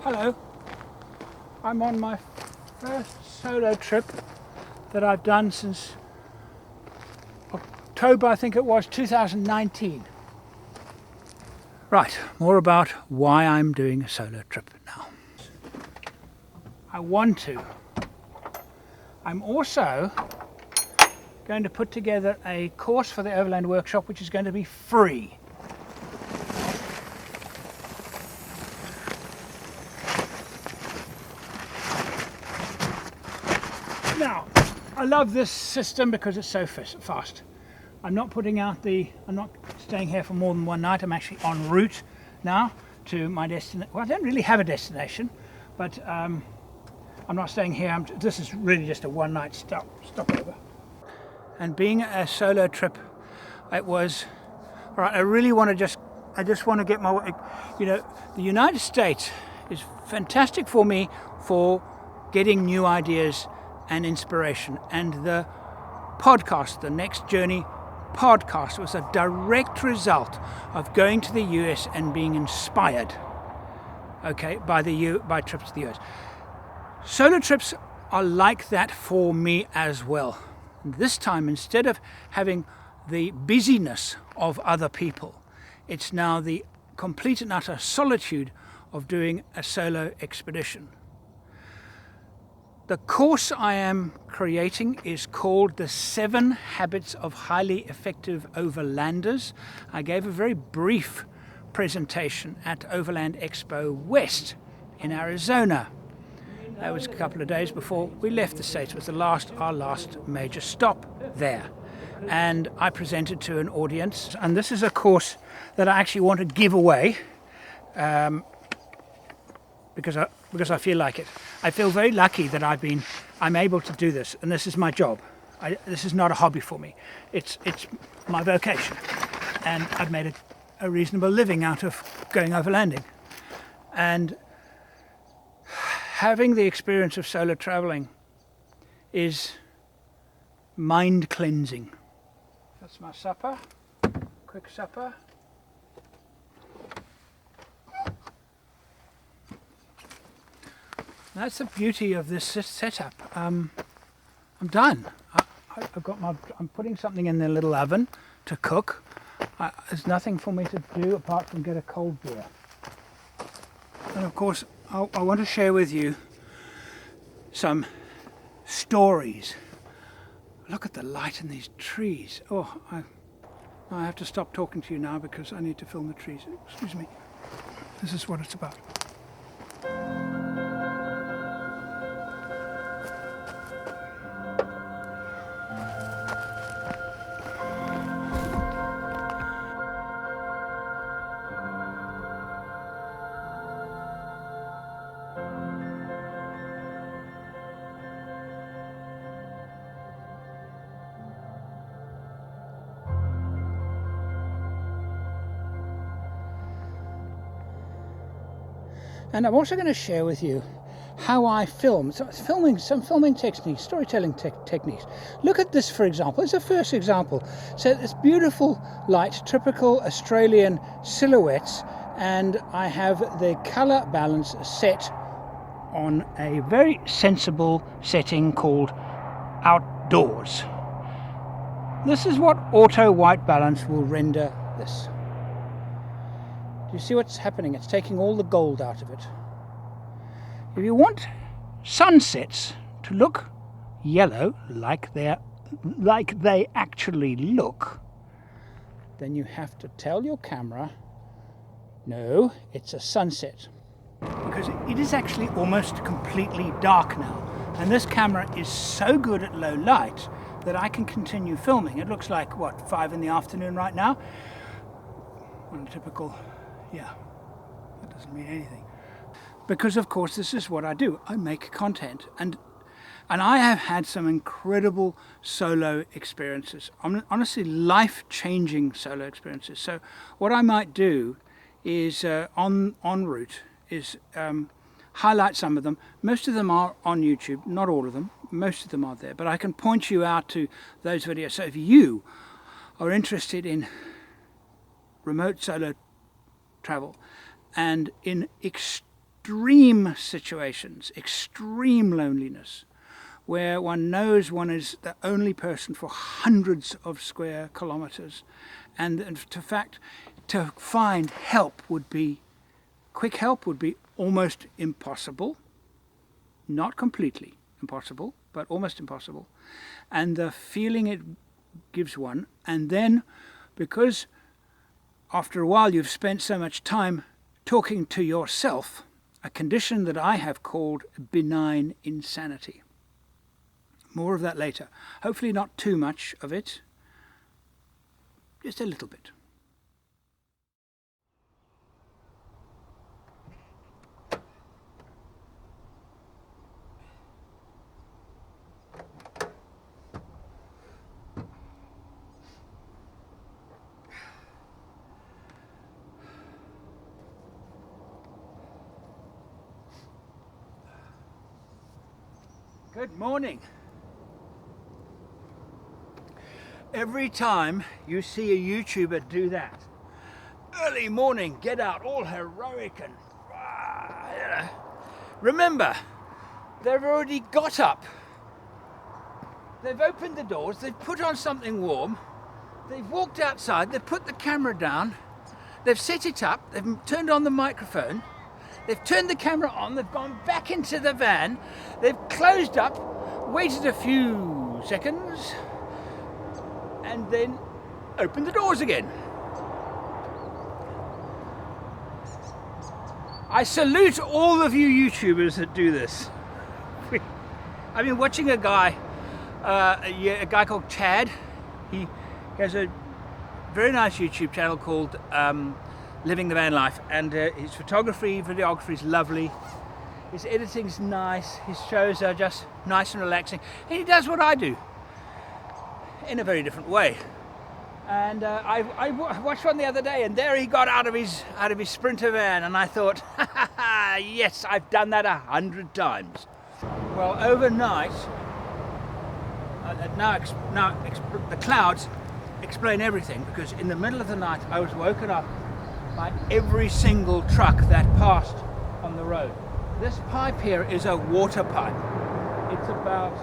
Hello, I'm on my first solo trip that I've done since October, I think it was, 2019. Right, more about why I'm doing a solo trip now. I want to. I'm also going to put together a course for the Overland Workshop which is going to be free. Now, I love this system because it's so fast. I'm not staying here for more than one night. I'm actually en route now to my destination. Well, I don't really have a destination, but I'm not staying here. This is really just a one-night stopover. And being a solo trip, it was, all right, I just want to get my, the United States is fantastic for me for getting new ideas and inspiration. And the podcast, the Next Journey podcast, was a direct result of going to the US and being inspired, by trips to the US. Solo trips are like that for me as well. This time, instead of having the busyness of other people, it's now the complete and utter solitude of doing a solo expedition. The course I am creating is called The 7 Habits of Highly Effective Overlanders. I gave a very brief presentation at Overland Expo West in Arizona. That was a couple of days before we left the States. It was our last major stop there. And I presented to an audience. And this is a course that I actually want to give away because I feel like it. I feel very lucky that I'm able to do this, and this is my job. This is not a hobby for me. It's my vocation, and I've made a reasonable living out of going overlanding. And having the experience of solo traveling is mind cleansing. That's my supper, quick supper. That's the beauty of this setup. I'm done. I'm putting something in the little oven to cook. There's nothing for me to do apart from get a cold beer. And of course, I want to share with you some stories. Look at the light in these trees. Oh, I have to stop talking to you now because I need to film the trees. Excuse me. This is what it's about. And I'm also going to share with you how I film. So some filming techniques, storytelling techniques. Look at this, for example. It's the first example. So it's beautiful light, typical Australian silhouettes, and I have the color balance set on a very sensible setting called outdoors. This is what auto white balance will render this. You see what's happening? It's taking all the gold out of it. If you want sunsets to look yellow like they actually look, then you have to tell your camera, no, it's a sunset. Because it is actually almost completely dark now. And this camera is so good at low light that I can continue filming. It looks like, 5 in the afternoon right now? On a typical... Yeah, that doesn't mean anything. Because of course this is what I do. I make content, and I have had some incredible solo experiences. Honestly, life-changing solo experiences. So what I might do is en route is highlight some of them. Most of them are on YouTube, not all of them. Most of them are there, but I can point you out to those videos. So if you are interested in remote solo travel and in extreme situations, extreme loneliness, where one knows one is the only person for hundreds of square kilometers, and in fact to find help would be, quick help would be almost impossible. Not completely impossible, but almost impossible. And the feeling it gives one, and then because after a while you've spent so much time talking to yourself, a condition that I have called benign insanity. More of that later. Hopefully not too much of it, just a little bit. Good morning. Every time you see a YouTuber do that, early morning, get out, all heroic and remember, they've already got up. They've opened the doors, they've put on something warm, they've walked outside, they've put the camera down, they've set it up, they've turned on the microphone, they've turned the camera on, they've gone back into the van, they've closed up, waited a few seconds, and then opened the doors again. I salute all of you YouTubers that do this. I've been watching a guy called Chad. He has a very nice YouTube channel called Living the Van Life, and his photography, videography is lovely. His editing's nice. His shows are just nice and relaxing. And he does what I do in a very different way. And I watched one the other day, and there he got out of his Sprinter van, and I thought, yes, I've done that 100 times. Well, overnight, the clouds explain everything, because in the middle of the night I was woken up by every single truck that passed on the road. This pipe here is a water pipe. It's about,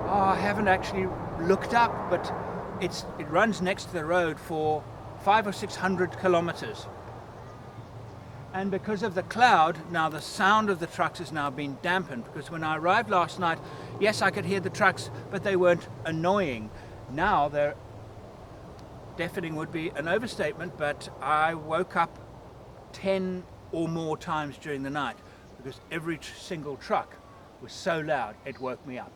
I haven't actually looked up, but it runs next to the road for 500 or 600 kilometers. And because of the cloud, now the sound of the trucks has now been dampened, because when I arrived last night, yes, I could hear the trucks, but they weren't annoying. Now they're deafening would be an overstatement, but I woke up 10 or more times during the night because every single truck was so loud it woke me up.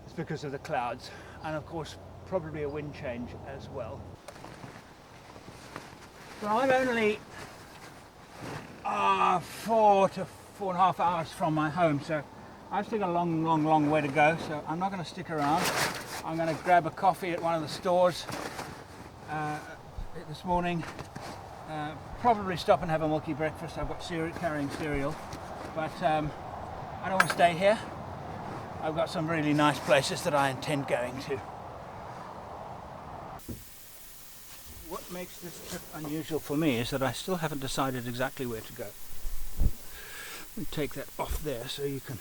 It's because of the clouds, and of course probably a wind change as well. So I'm only 4 to 4.5 hours from my home, so I've still got a long way to go, so I'm not going to stick around. I'm going to grab a coffee at one of the stores this morning, probably stop and have a milky breakfast. I've got carrying cereal, but I don't want to stay here. I've got some really nice places that I intend going to. What makes this trip unusual for me is that I still haven't decided exactly where to go. Let me take that off there so you can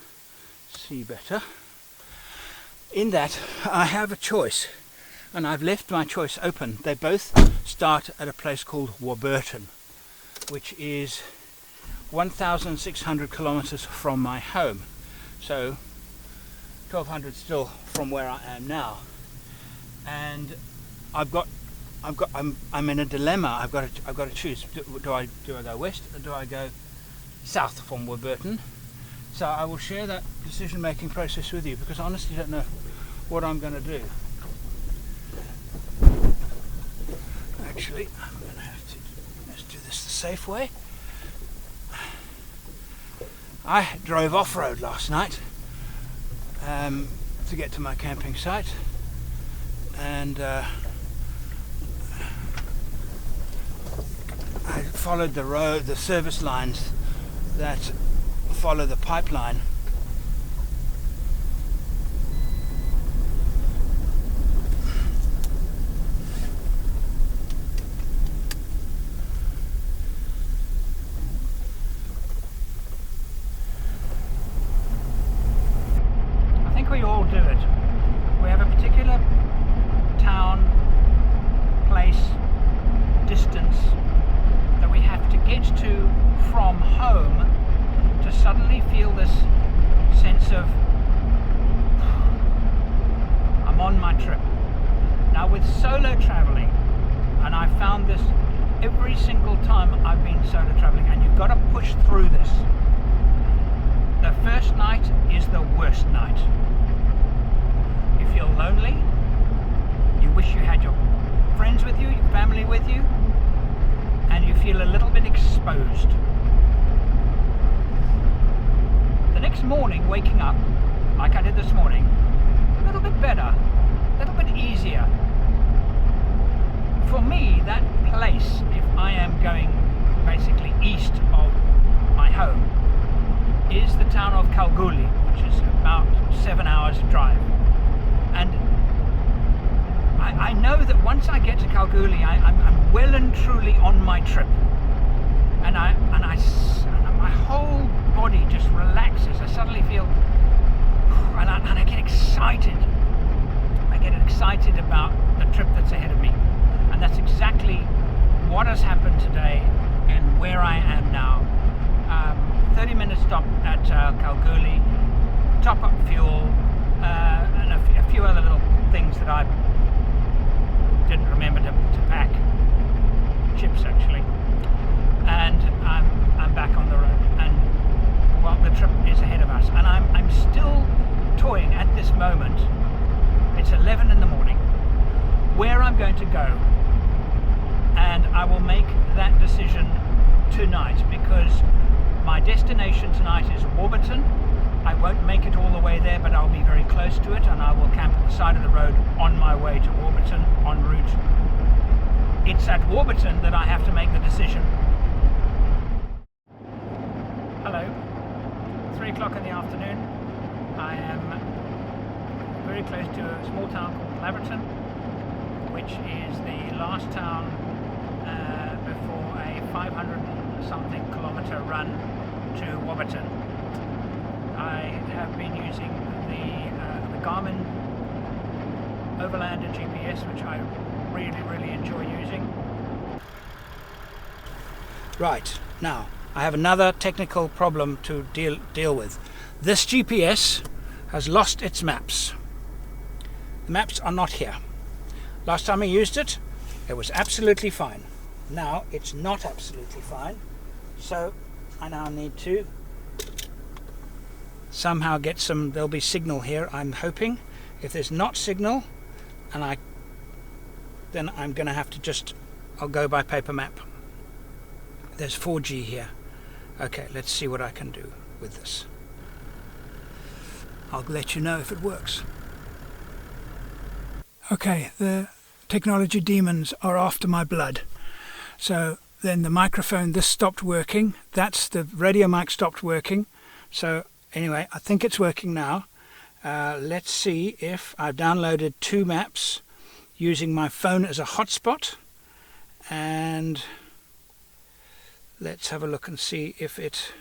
see better. In that I have a choice, and I've left my choice open. They both start at a place called Warburton, which is 1,600 kilometers from my home, so 1,200 still from where I am now. And I'm in a dilemma. I've got to choose. Do I go west or do I go south from Warburton? So I will share that decision-making process with you, because I honestly don't know what I'm going to do. Actually, I'm going to have to let's do this the safe way. I drove off-road last night to get to my camping site, and I followed the road, the service lines that follow the pipeline. suddenly feel this sense of I'm on my trip. Now with solo traveling, and I found this every single time I've been solo traveling, and you've got to push through this. The first night is the worst night. You feel lonely, you wish you had your friends with you, your family with you, and you feel a little bit exposed. The next morning, waking up, like I did this morning, a little bit better, a little bit easier. For me, that place, if I am going basically east of my home, is the town of Kalgoorlie, which is about 7 hours drive. And I know that once I get to Kalgoorlie, I'm well and truly on my trip, and my whole body just relaxes. I suddenly feel, and I get excited. I get excited about the trip that's ahead of me, and that's exactly what has happened today and where I am now. 30-minute stop at Kalgoorlie, top up fuel, and a few other little things that I didn't remember to pack, chips actually, and I'm back on the road, and well, the trip is ahead of us, and I'm still toying at this moment. It's 11 in the morning where I'm going to go, and I will make that decision tonight, because my destination tonight is Warburton. I won't make it all the way there, but I'll be very close to it, and I will camp at the side of the road on my way to Warburton en route. It's at Warburton that I have to make the decision. Hello, 3 o'clock in the afternoon. I am very close to a small town called Laverton, which is the last town before a 500-something kilometre run to Warburton. I have been using the Garmin Overlander GPS, which I really enjoy using. Right, now I have another technical problem to deal with. This GPS has lost its maps. The maps are not here. Last time I used it, it was absolutely fine. Now it's not absolutely fine, so I now need to somehow get some. There'll be signal here, I'm hoping. If there's not signal, and then I'm going to have to I'll go by paper map. There's 4G here. Okay, let's see what I can do with this. I'll let you know if it works. Okay, the technology demons are after my blood. So then the microphone, this stopped working. That's the radio mic stopped working. So anyway, I think it's working now. Let's see if I've downloaded 2 maps using my phone as a hotspot, and let's have a look and see if it.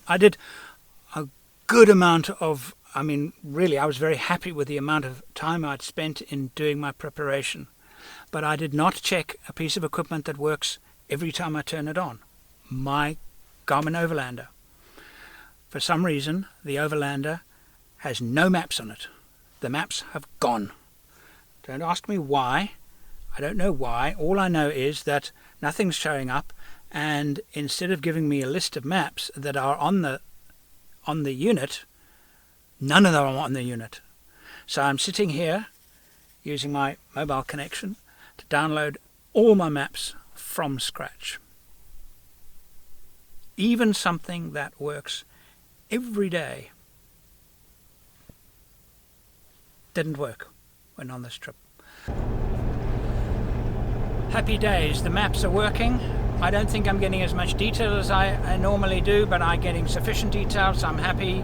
I did a good amount of, really I was very happy with the amount of time I'd spent in doing my preparation, but I did not check a piece of equipment that works every time I turn it on, my Garmin Overlander. For some reason, the Overlander has no maps on it. The maps have gone. Don't ask me why. I don't know why. All I know is that nothing's showing up, and instead of giving me a list of maps that are on the unit, none of them are on the unit. So I'm sitting here using my mobile connection to download all my maps from scratch. Even something that works every day didn't work when on this trip. Happy days, the maps are working. I don't think I'm getting as much detail as I normally do, but I'm getting sufficient detail, so I'm happy.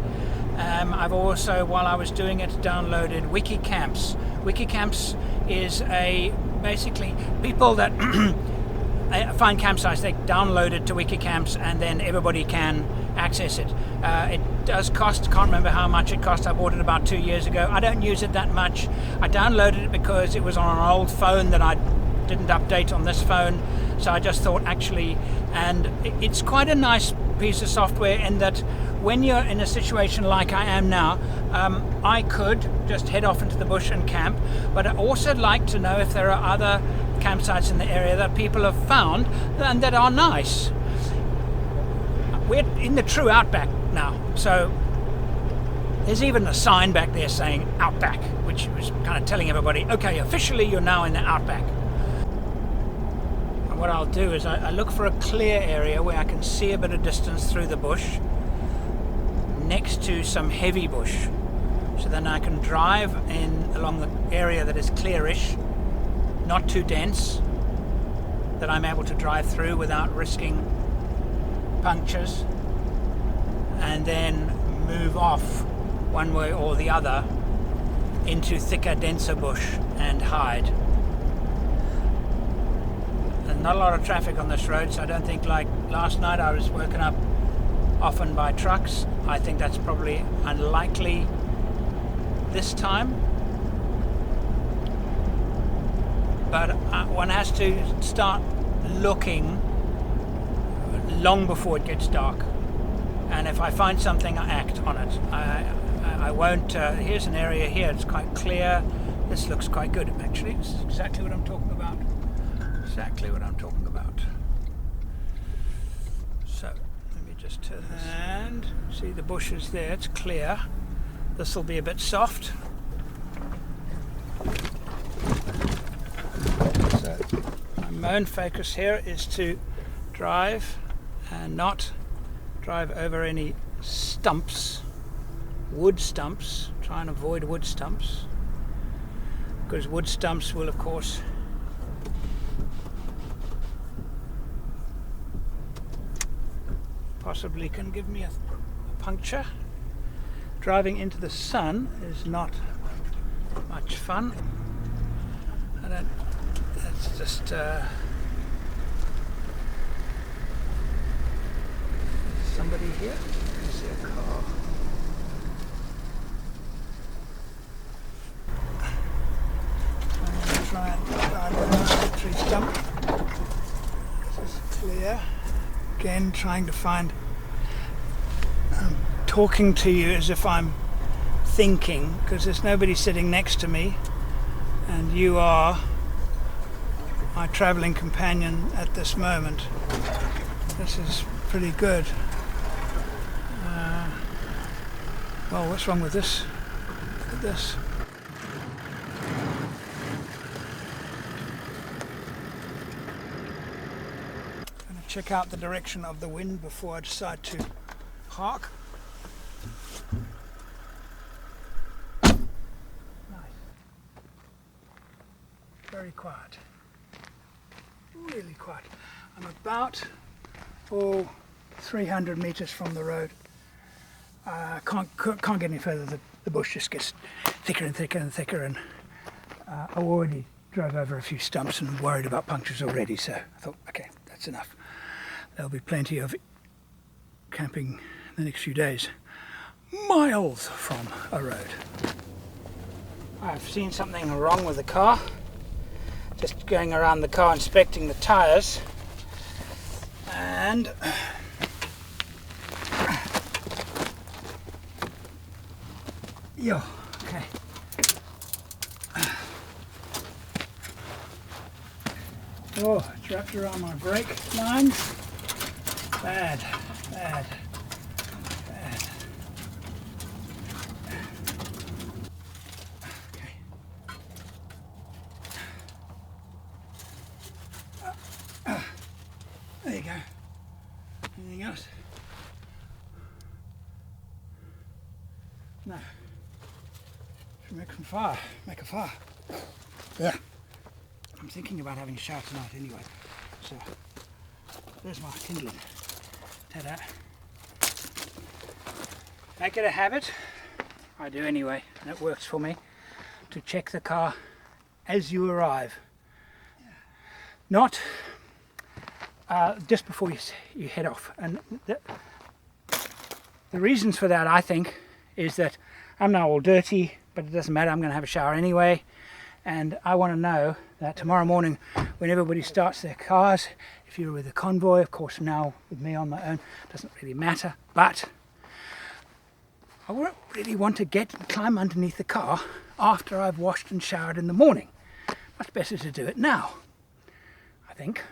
I've also, while I was doing it, downloaded Wikicamps. Wikicamps is basically people that find campsites, they download it to Wikicamps, and then everybody can access it. It does cost, can't remember how much it cost. I bought it about 2 years ago. I don't use it that much. I downloaded it because it was on an old phone that I didn't update on this phone, So I just thought actually, and it's quite a nice piece of software in that when you're in a situation like I am now, I could just head off into the bush and camp, but I also like to know if there are other campsites in the area that people have found and that are nice. We're in the true outback now, so there's even a sign back there saying Outback, which was kind of telling everybody, okay, officially you're now in the Outback. And what I'll do is I look for a clear area where I can see a bit of distance through the bush next to some heavy bush. So then I can drive in along the area that is clearish, not too dense, that I'm able to drive through without risking punctures, and then move off one way or the other into thicker, denser bush and hide. There's not a lot of traffic on this road, so I don't think, like last night I was woken up often by trucks. I think that's probably unlikely this time, but one has to start looking long before it gets dark, and if I find something I act on it. I won't. Here's an area here, it's quite clear. This looks quite good actually. This is exactly what I'm talking about. Exactly what I'm talking about. So let me just turn this, and see the bushes there, it's clear. This will be a bit soft. So my main focus here is to drive and not drive over any stumps, wood stumps. Try and avoid wood stumps, because wood stumps will of course possibly can give me a puncture. Driving into the sun is not much fun. That's just somebody here. I see a car. I'm going to try and drive around the tree stump. This is clear. Again, trying to find. I'm talking to you as if I'm thinking, because there's nobody sitting next to me, and you are my travelling companion at this moment. This is pretty good. Well, what's wrong with this? Look at this. I'm going to check out the direction of the wind before I decide to park. Nice. Very quiet. Really quiet. I'm about 300 meters from the road. Can't get any further. The bush just gets thicker and thicker and thicker, and I already drove over a few stumps and worried about punctures already, so I thought, okay, that's enough. There'll be plenty of camping the next few days, miles from a road. I've seen something wrong with the car. Just going around the car inspecting the tires, and yo, okay. Oh, it's wrapped around my brake lines. Bad, bad, bad. Okay. There you go. Anything else? No. Should make some fire. Make a fire. Yeah. I'm thinking about having a shower tonight anyway. So there's my kindling. Ta-da. Make it a habit. I do anyway, and it works for me, to check the car as you arrive. Not just before you head off. And the reasons for that, I think, is that I'm now all dirty, but it doesn't matter, I'm going to have a shower anyway, and I want to know that tomorrow morning when everybody starts their cars. If you're with a convoy, of course now with me on my own, doesn't really matter, but I won't really want to climb underneath the car after I've washed and showered in the morning. Much better to do it now, I think.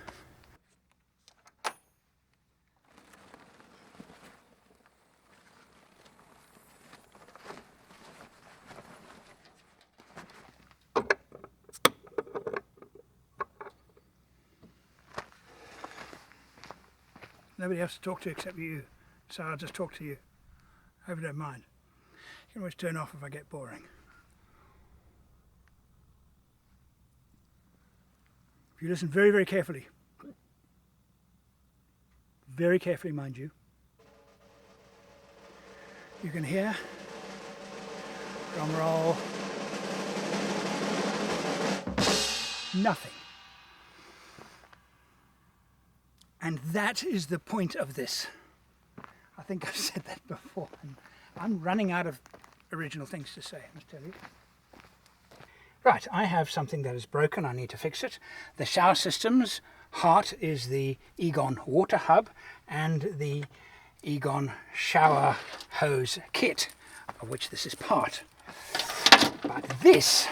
Nobody else to talk to except you, so I'll just talk to you. I hope you don't mind. You can always turn off if I get boring. If you listen very, very carefully, mind you, you can hear, drum roll, nothing. And that is the point of this. I think I've said that before. I'm running out of original things to say, I must tell you. Right, I have something that is broken. I need to fix it. The shower system's heart is the Egon water hub and the Egon shower hose kit, of which this is part. But this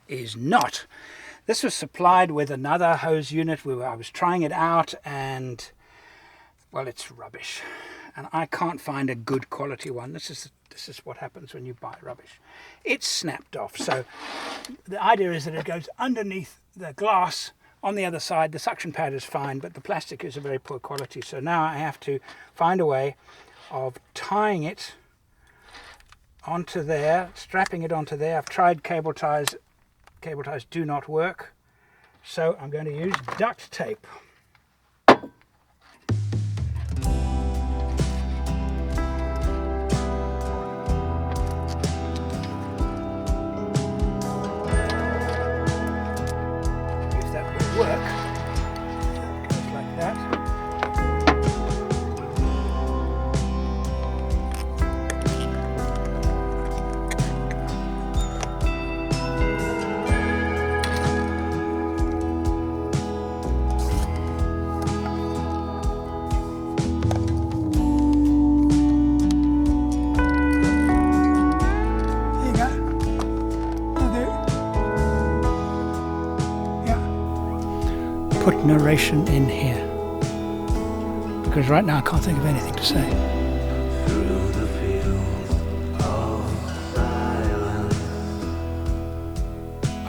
is not. This was supplied with another hose unit where I was trying it out, and well, it's rubbish. And I can't find a good quality one. This is what happens when you buy rubbish. It's snapped off. So the idea is that it goes underneath the glass on the other side. The suction pad is fine, but the plastic is a very poor quality. So now I have to find a way of tying it onto there, strapping it onto there. I've tried cable ties. Cable ties do not work, so I'm going to use duct tape. If that will work, it goes like that. Put narration in here, because right now I can't think of anything to say. Through the field of silence.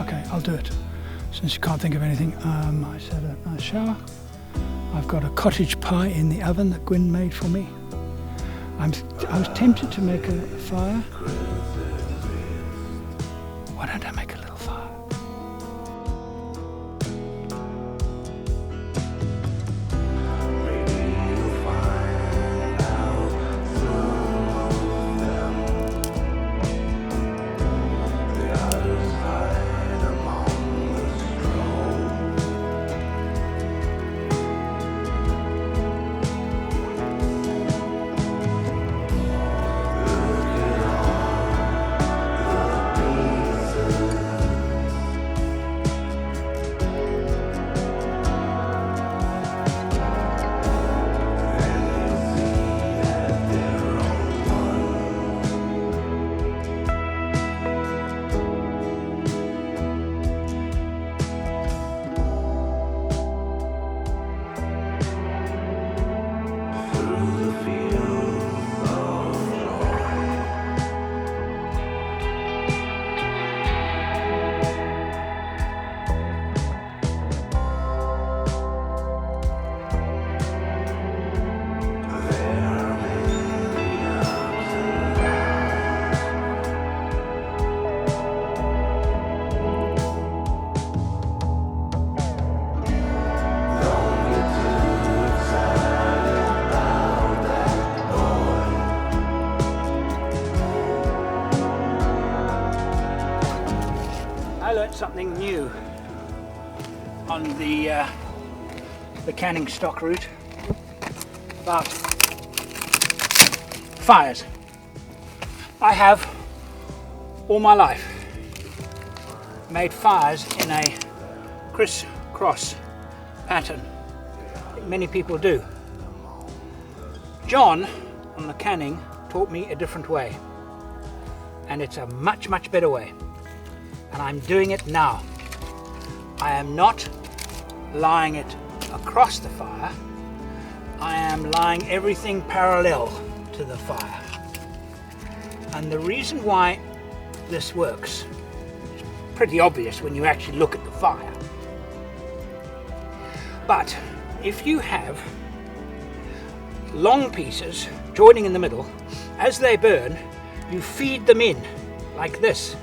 Okay, I'll do it. Since you can't think of anything, I just had a nice shower. I've got a cottage pie in the oven that Gwyn made for me. I was tempted to make a fire. Why don't I make a little fire? Something new on the canning stock route about fires. I have all my life made fires in a Chris cross pattern. I think many people do. John on the canning taught me a different way, and it's a much better way, and I'm doing it now. I am not lying it across the fire, I am lying everything parallel to the fire. And the reason why this works is pretty obvious when you actually look at the fire. But if you have long pieces joining in the middle, as they burn, you feed them in like this.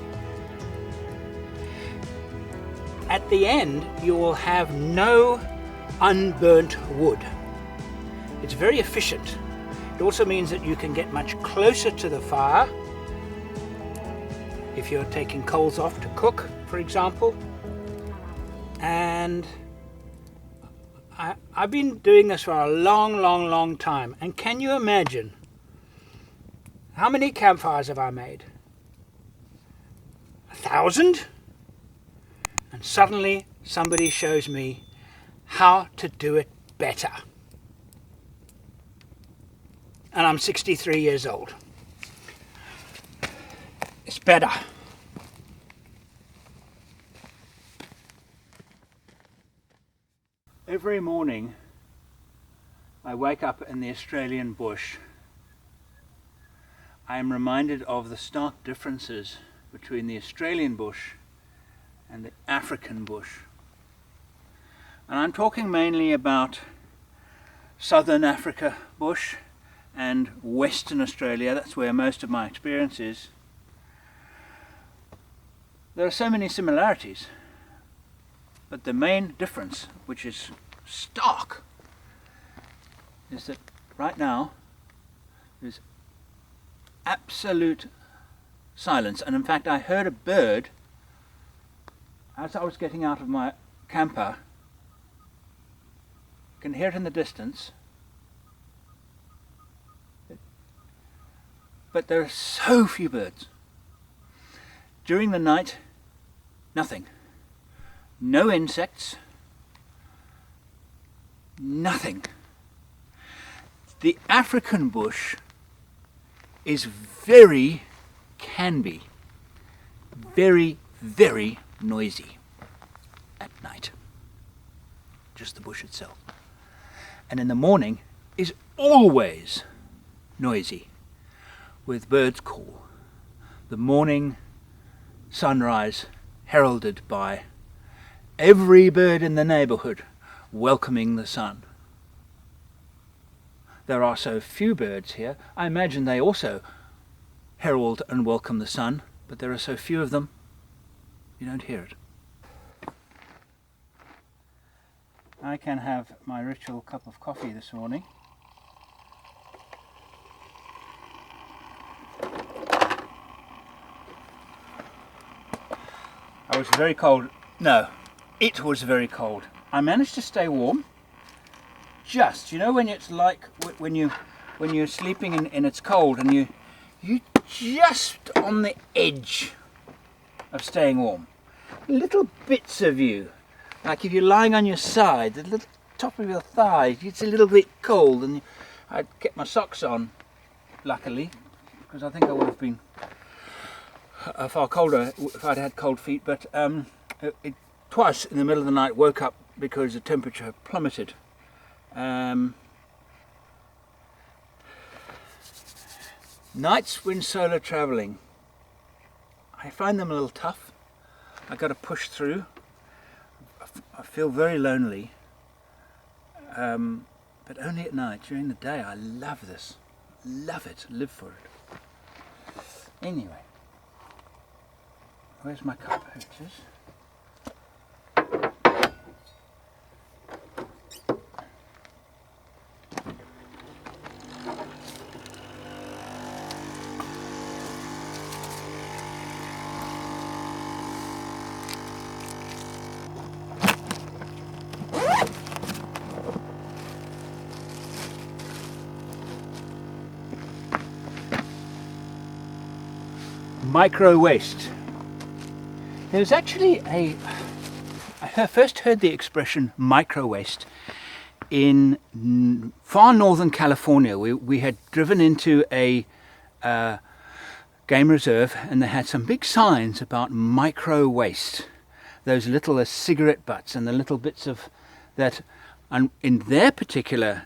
At the end, you will have no unburnt wood. It's very efficient. It also means that you can get much closer to the fire if you're taking coals off to cook, for example. And I've been doing this for a long time. And can you imagine how many campfires have I made? 1,000? And suddenly somebody shows me how to do it better. And I'm 63 years old. It's better. Every morning I wake up in the Australian bush. I am reminded of the stark differences between the Australian bush and the African bush. And I'm talking mainly about Southern Africa bush and Western Australia. That's where most of my experience is. There are so many similarities, but the main difference, which is stark, is that right now there's absolute silence. And in fact, I heard a bird as I was getting out of my camper. I can hear it in the distance, but there are so few birds. During the night, nothing. No insects, nothing. The African bush is can be very noisy at night. Just the bush itself. And in the morning is always noisy with birds' call. The morning sunrise heralded by every bird in the neighborhood welcoming the sun. There are so few birds here, I imagine they also herald and welcome the sun, but there are so few of them, you don't hear it. I can have my ritual cup of coffee this morning. I was very cold. No, it was very cold. I managed to stay warm. Just, you know, when it's like when you're sleeping and it's cold and you just on the edge of staying warm. Little bits of you, like if you're lying on your side, the little top of your thigh, it's a little bit cold, and I'd kept my socks on, luckily, because I think I would have been far colder if I'd had cold feet. But twice in the middle of the night woke up because the temperature plummeted. Nights when solo traveling, I find them a little tough. I got to push through. I feel very lonely, but only at night. During the day I love this, love it, live for it. Anyway, where's my cup? Here it is. Micro waste. There's actually a first heard the expression micro waste in far northern California. We had driven into a game reserve, and they had some big signs about micro waste, those little cigarette butts and the little bits of that. And in their particular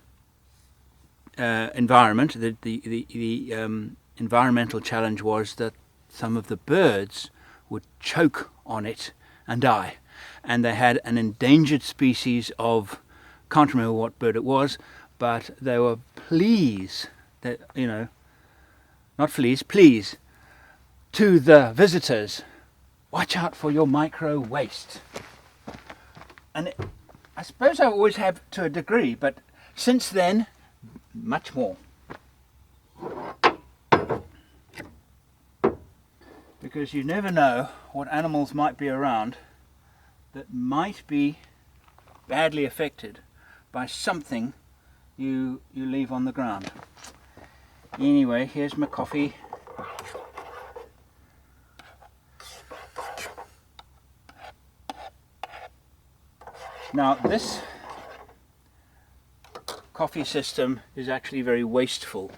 environment, the environmental challenge was that some of the birds would choke on it and die, and they had an endangered species of, can't remember what bird it was, but they were pleas, that, you know, not fleas, pleas to the visitors, watch out for your micro waste. And I suppose I always have to a degree, but since then, much more. Because you never know what animals might be around that might be badly affected by something you leave on the ground. Anyway, here's my coffee. Now this coffee system is actually very wasteful.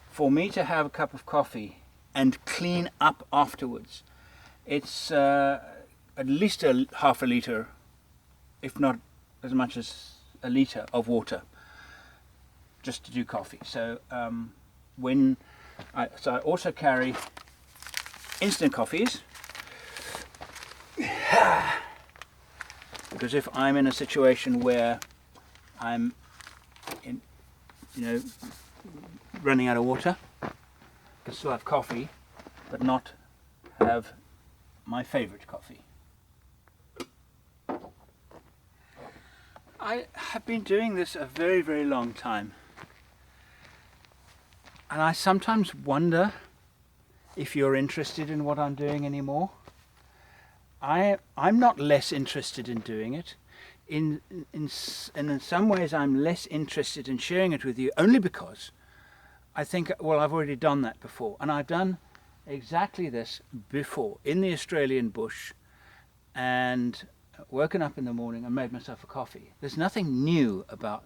For me to have a cup of coffee and clean up afterwards, it's at least half a litre, if not as much as a litre of water, just to do coffee. So I also carry instant coffees, because if I'm in a situation where I'm running out of water, I can still have coffee, but not have my favorite coffee. I have been doing this a very, very long time, and I sometimes wonder if you're interested in what I'm doing anymore. I'm not less interested in doing it. In some ways I'm less interested in sharing it with you, only because I think, well, I've already done that before, and I've done exactly this before in the Australian bush, and woken up in the morning and made myself a coffee. There's nothing new about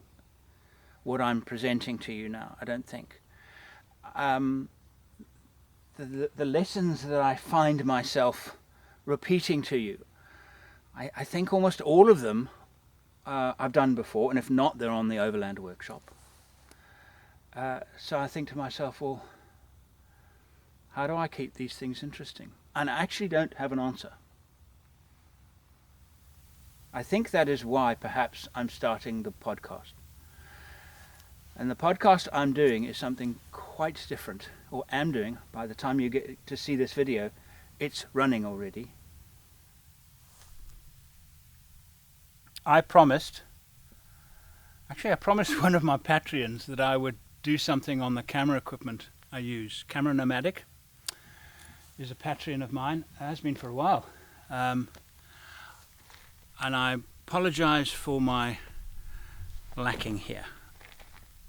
what I'm presenting to you now, I don't think. The lessons that I find myself repeating to you, I think almost all of them I've done before, and if not, they're on the Overland workshop. So I think to myself, well, how do I keep these things interesting? And I actually don't have an answer. I think that is why perhaps I'm starting the podcast. And the podcast I'm doing is something quite different, or am doing. By the time you get to see this video, it's running already. I promised one of my Patreons that I would do something on the camera equipment I use. Camera Nomadic is a Patreon of mine. It has been for a while. And I apologize for my lacking here.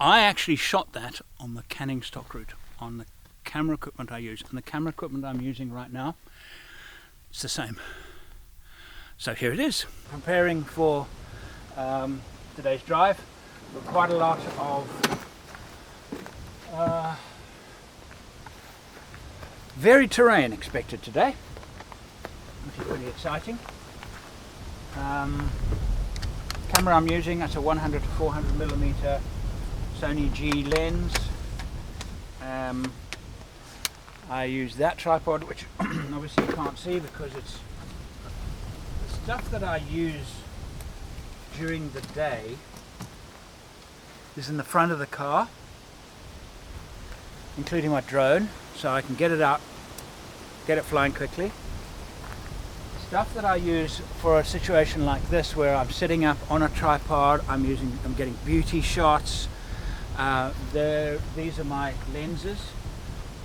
I actually shot that on the Canning stock route, on the camera equipment I use. And the camera equipment I'm using right now, it's the same. So here it is. Preparing for today's drive. With quite a lot of varied terrain expected today, which is pretty exciting. Camera I'm using, that's a 100 to 400 millimeter Sony G lens. I use that tripod, which obviously you can't see because it's the stuff that I use during the day is in the front of the car, including my drone, so I can get it out, get it flying quickly. Stuff that I use for a situation like this, where I'm sitting up on a tripod, I'm getting beauty shots. These are my lenses.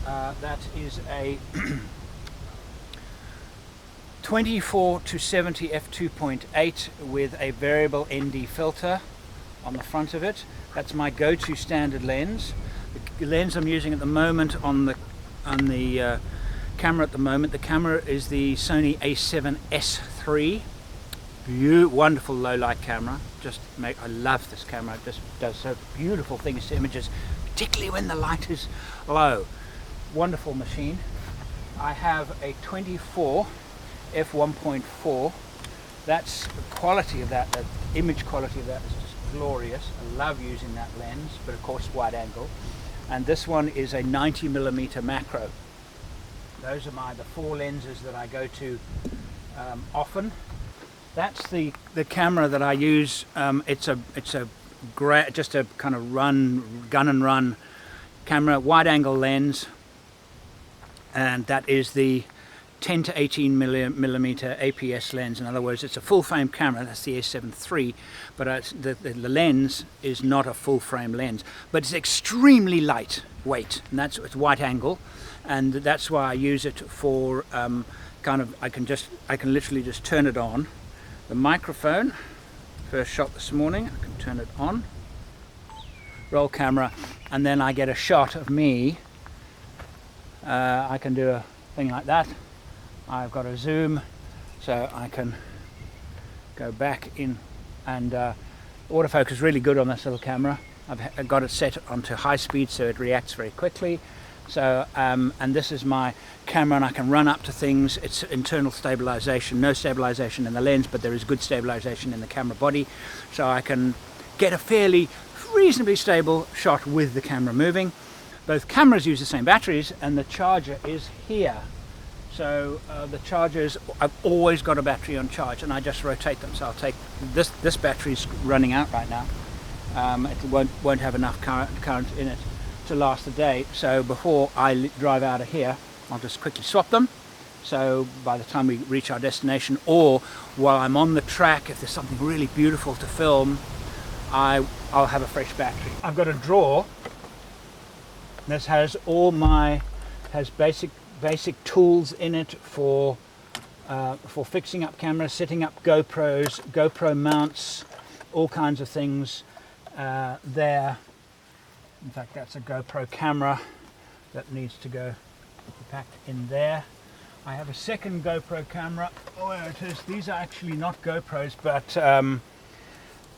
That is a 24 to 70 f2.8 with a variable ND filter on the front of it. That's my go-to standard lens. The lens I'm using at the moment on the camera at the moment, the camera is the Sony A7S III wonderful low light camera. I love this camera. It just does so beautiful things to images, particularly when the light is low. Wonderful machine. I have a 24 f1.4. That's the quality of that, the image quality of that is just glorious. I love using that lens, but of course wide angle. And this one is a 90mm macro. Those are the 4 lenses that I go to often. That's the camera that I use. It's just a kind of gun and run camera, wide angle lens, and that is the 10 to 18 millimeter APS lens. In other words, it's a full frame camera. That's the S7 III, but the lens is not a full frame lens, but it's extremely lightweight, and it's wide angle, and that's why I use it for I can literally just turn it on. The microphone, first shot this morning, I can turn it on, roll camera, and then I get a shot of me. I can do a thing like that. I've got a zoom, so I can go back in, and autofocus is really good on this little camera. I've got it set onto high speed so it reacts very quickly. So and this is my camera, and I can run up to things. It's internal stabilization, no stabilization in the lens, but there is good stabilization in the camera body, so I can get a fairly reasonably stable shot with the camera moving. Both cameras use the same batteries, and the charger is here. So the chargers, I've always got a battery on charge, and I just rotate them. So I'll take this battery's running out right now. It won't have enough current in it to last the day. So before I drive out of here, I'll just quickly swap them. So by the time we reach our destination, or while I'm on the track, if there's something really beautiful to film, I'll have a fresh battery. I've got a drawer. This has basic tools in it for fixing up cameras, setting up GoPros, GoPro mounts, all kinds of things there. In fact, that's a GoPro camera that needs to go packed in there. I have a second GoPro camera. Oh, there it is. These are actually not GoPros, but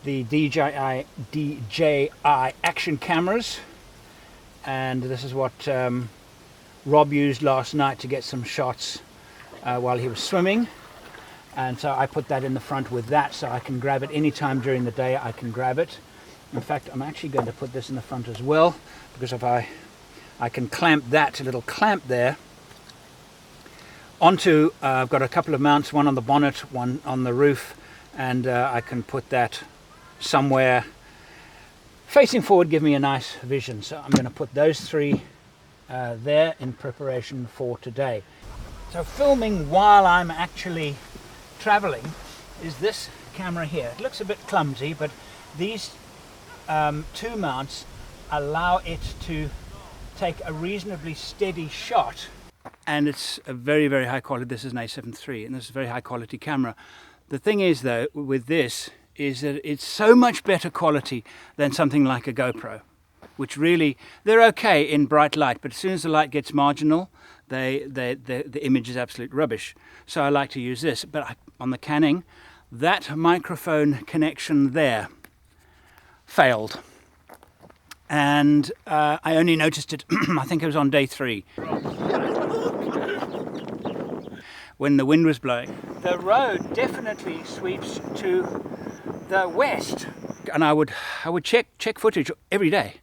the DJI action cameras. And this is what Rob used last night to get some shots while he was swimming, and so I put that in the front with that, so I can grab it anytime during the day. I can grab it. In fact, I'm actually going to put this in the front as well, because if I can clamp that little clamp there onto, I've got a couple of mounts, one on the bonnet, one on the roof, and I can put that somewhere facing forward, give me a nice vision. So I'm going to put those 3 there in preparation for today. So filming while I'm actually traveling is this camera here. It looks a bit clumsy, but these 2 mounts allow it to take a reasonably steady shot, and it's a very, very high quality. This is an A7 III, and this is a very high quality camera. The thing is, though, with this is that it's so much better quality than something like a GoPro, which really, they're okay in bright light, but as soon as the light gets marginal, the image is absolute rubbish. So I like to use this. But on the Canon, that microphone connection there failed, and I only noticed it I think it was on day 3 when the wind was blowing. The road definitely sweeps to the west, and I would check footage every day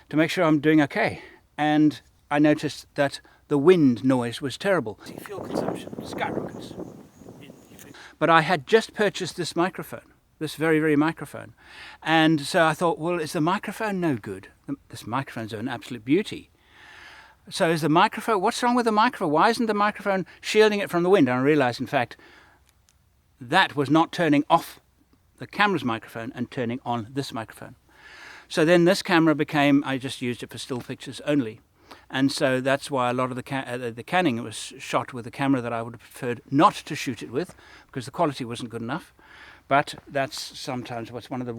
to make sure I'm doing okay, and I noticed that the wind noise was terrible. Fuel consumption skyrockets. But I had just purchased this microphone, this very, very microphone, and so I thought, well, is the microphone no good? This microphone's an absolute beauty. So is the microphone, what's wrong with the microphone? Why isn't the microphone shielding it from the wind? And I realized, in fact, that was not turning off the camera's microphone and turning on this microphone. So then this camera became, I just used it for still pictures only. And so that's why a lot of the Canon was shot with a camera that I would have preferred not to shoot it with, because the quality wasn't good enough. But that's sometimes what's one of the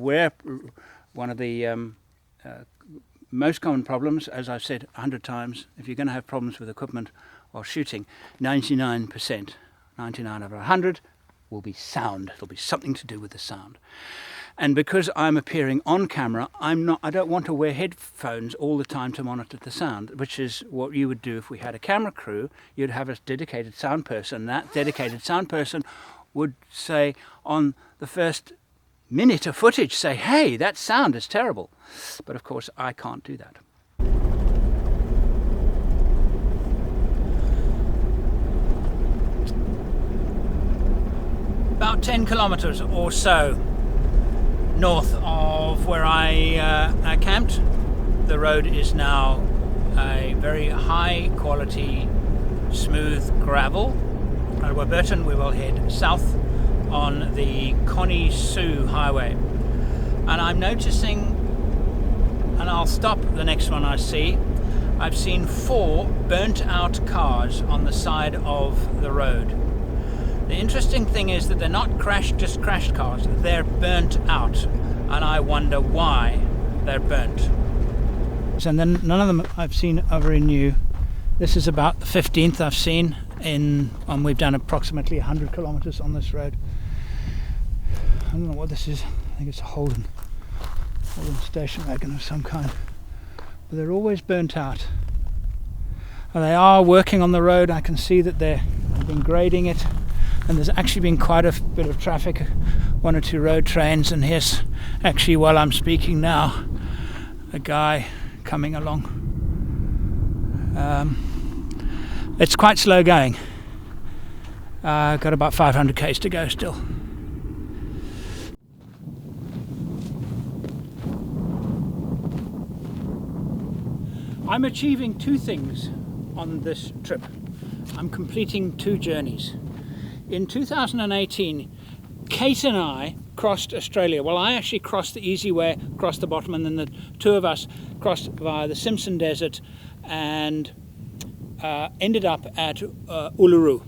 most common problems, as I've said 100 times. If you're going to have problems with equipment while shooting, 99%, 99 over 100, will be sound. It'll be something to do with the sound. And because I'm appearing on camera, I don't want to wear headphones all the time to monitor the sound, which is what you would do if we had a camera crew. You'd have a dedicated sound person. That dedicated sound person would say on the first minute of footage, say, hey, that sound is terrible. But of course, I can't do that. About 10 kilometers or so north of where I camped. The road is now a very high quality smooth gravel. At Warburton we will head south on the Connie Sue Highway, and I'm noticing, and I'll stop the next one I see, I've seen 4 burnt out cars on the side of the road. The interesting thing is that they're not just crashed cars, they're burnt out, and I wonder why they're burnt. And then none of them I've seen over in new. This is about the 15th I've seen and we've done approximately 100 kilometers on this road. I don't know what this is. I think it's a Holden station wagon of some kind, but they're always burnt out. And they are working on the road. I can see that they've been grading it, and there's actually been quite a bit of traffic, 1 or 2 road trains, and here's actually, while I'm speaking now, a guy coming along. It's quite slow going. Got about 500 k's to go still. I'm achieving 2 things on this trip. I'm completing 2 journeys. In 2018, Kate and I crossed Australia. Well, I actually crossed the easy way, across the bottom, and then the 2 of us crossed via the Simpson Desert and ended up at Uluru,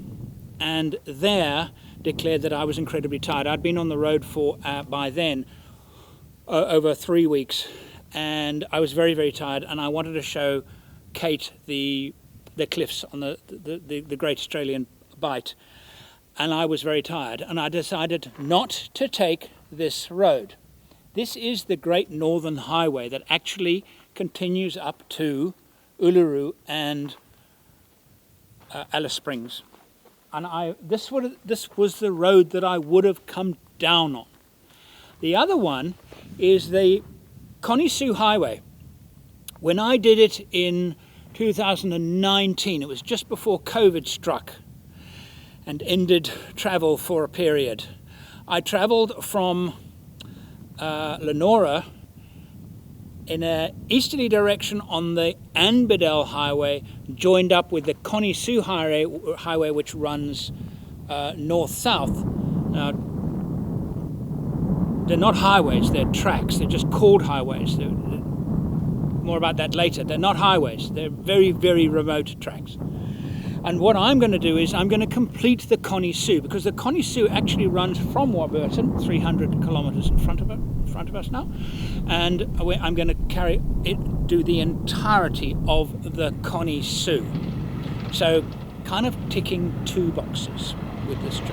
and there declared that I was incredibly tired. I'd been on the road for by then over 3 weeks, and I was very, very tired, and I wanted to show Kate the cliffs on the Great Australian Bight, and I was very tired, and I decided not to take this road. This is the Great Northern Highway that actually continues up to Uluru and Alice Springs, and this was the road that I would have come down on. The other one is the Connie Sue Highway. When I did it in 2019, it was just before COVID struck and ended travel for a period. I travelled from Lenora in an easterly direction on the Anbidel Highway, joined up with the Connie Sue Highway, which runs north-south. Now, they're not highways, they're tracks. They're just called highways. More about that later. They're not highways. They're very, very remote tracks. And what I'm going to do is I'm going to complete the Connie Sue, because the Connie Sue actually runs from Warburton, 300 kilometers in front of us now, and I'm going to do the entirety of the Connie Sue. So, kind of ticking 2 boxes with this trip.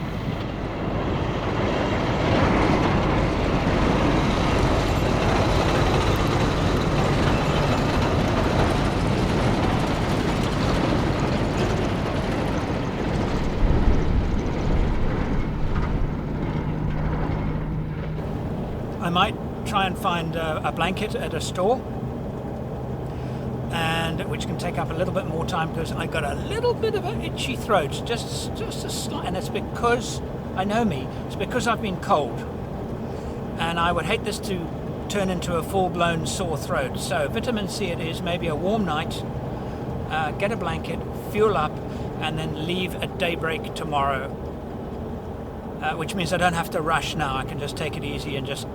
I might try and find a blanket at a store, and which can take up a little bit more time because I got a little bit of an itchy throat, just a slight, and it's because, I know me, it's because I've been cold, and I would hate this to turn into a full-blown sore throat. So vitamin C it is, maybe a warm night, get a blanket, fuel up, and then leave at daybreak tomorrow, which means I don't have to rush now. I can just take it easy and just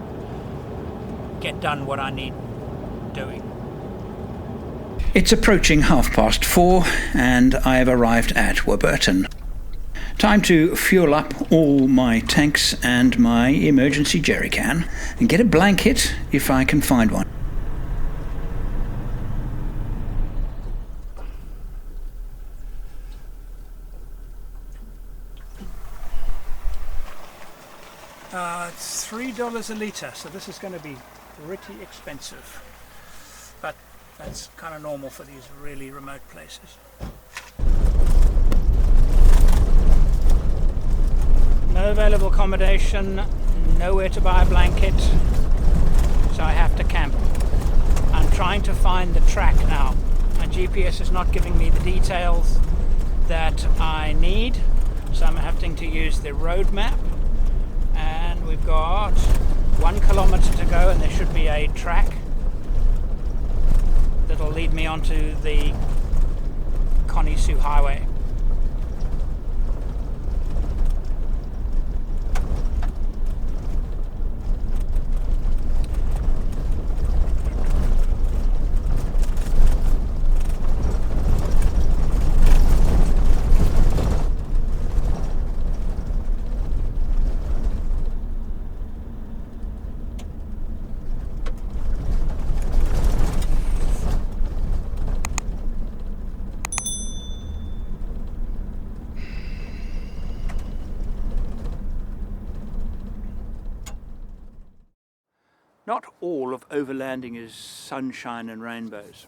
get done what I need doing. It's approaching 4:30 and I have arrived at Warburton. Time to fuel up all my tanks and my emergency jerry can and get a blanket if I can find one. $3 a litre, so this is going to be pretty expensive. But that's kind of normal for these really remote places. No available accommodation, nowhere to buy a blanket, so I have to camp. I'm trying to find the track now. My GPS is not giving me the details that I need, so I'm having to use the road map. And we've got 1 kilometer to go, and there should be a track that'll lead me onto the Connie-Sue Highway. Not all of overlanding is sunshine and rainbows.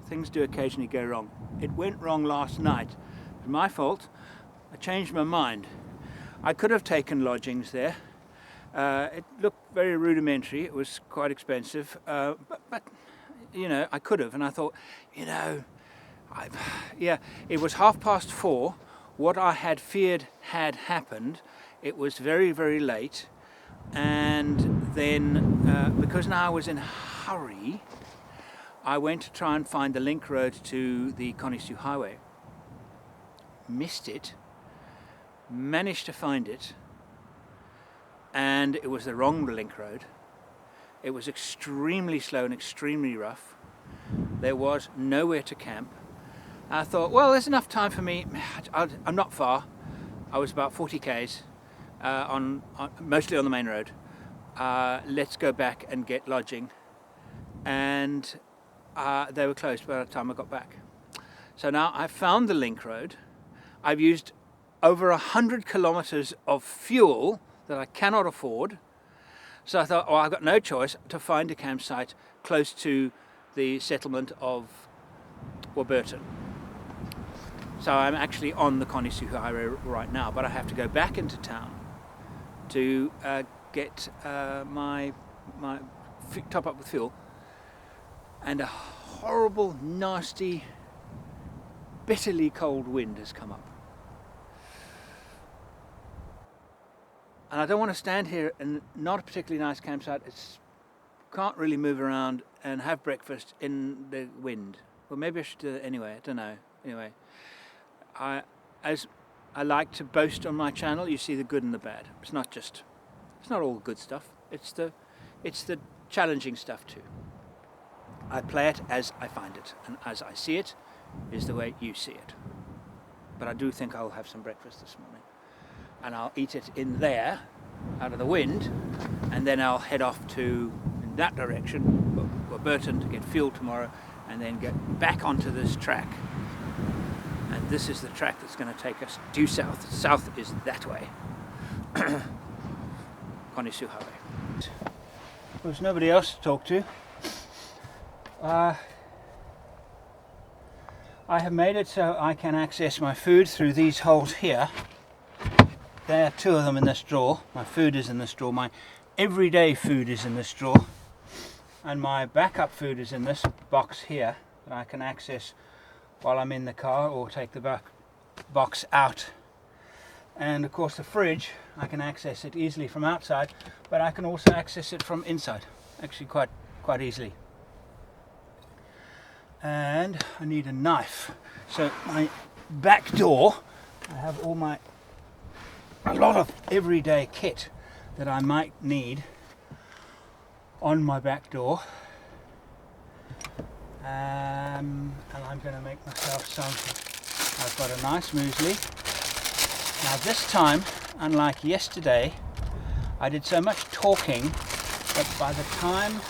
Things do occasionally go wrong. It went wrong last night. It was my fault. I changed my mind. I could have taken lodgings there. It looked very rudimentary. It was quite expensive. But you know, I could have. And I thought, you know, it was 4:30. What I had feared had happened. It was very, very late. And then, because now I was in a hurry, I went to try and find the link road to the Connie-Sue Highway. Missed it, managed to find it, and it was the wrong link road. It was extremely slow and extremely rough. There was nowhere to camp. I thought, well, there's enough time for me. I'm not far. I was about 40 k's. Mostly on the main road. Let's go back and get lodging, and they were closed by the time I got back. So now I found the link road. I've used over 100 kilometers of fuel that I cannot afford, so I thought, oh, I've got no choice to find a campsite close to the settlement of Warburton. So I'm actually on the Connie-Sue Highway right now, but I have to go back into town to get my top up with fuel, and a horrible, nasty, bitterly cold wind has come up. And I don't want to stand here in not a particularly nice campsite. Can't really move around and have breakfast in the wind. Well, maybe I should do it anyway. I don't know. Anyway, as I like to boast on my channel, you see the good and the bad. It's not all good stuff. It's the challenging stuff too. I play it as I find it, and as I see it is the way you see it. But I do think I'll have some breakfast this morning, and I'll eat it in there, out of the wind, and then I'll head off to in that direction, Warburton, to get fuel tomorrow, and then get back onto this track. And this is the track that's going to take us due south. South is that way. Connie-Sue Highway. There's nobody else to talk to. I have made it so I can access my food through these holes here. There are 2 of them in this drawer. My food is in this drawer. My everyday food is in this drawer. And my backup food is in this box here that I can access while I'm in the car, or take the box out. And of course the fridge, I can access it easily from outside, but I can also access it from inside, actually quite easily. And I need a knife. So my back door, I have a lot of everyday kit that I might need on my back door. And I'm going to make myself some. I've got a nice muesli. Now this time, unlike yesterday, I did so much talking that by the time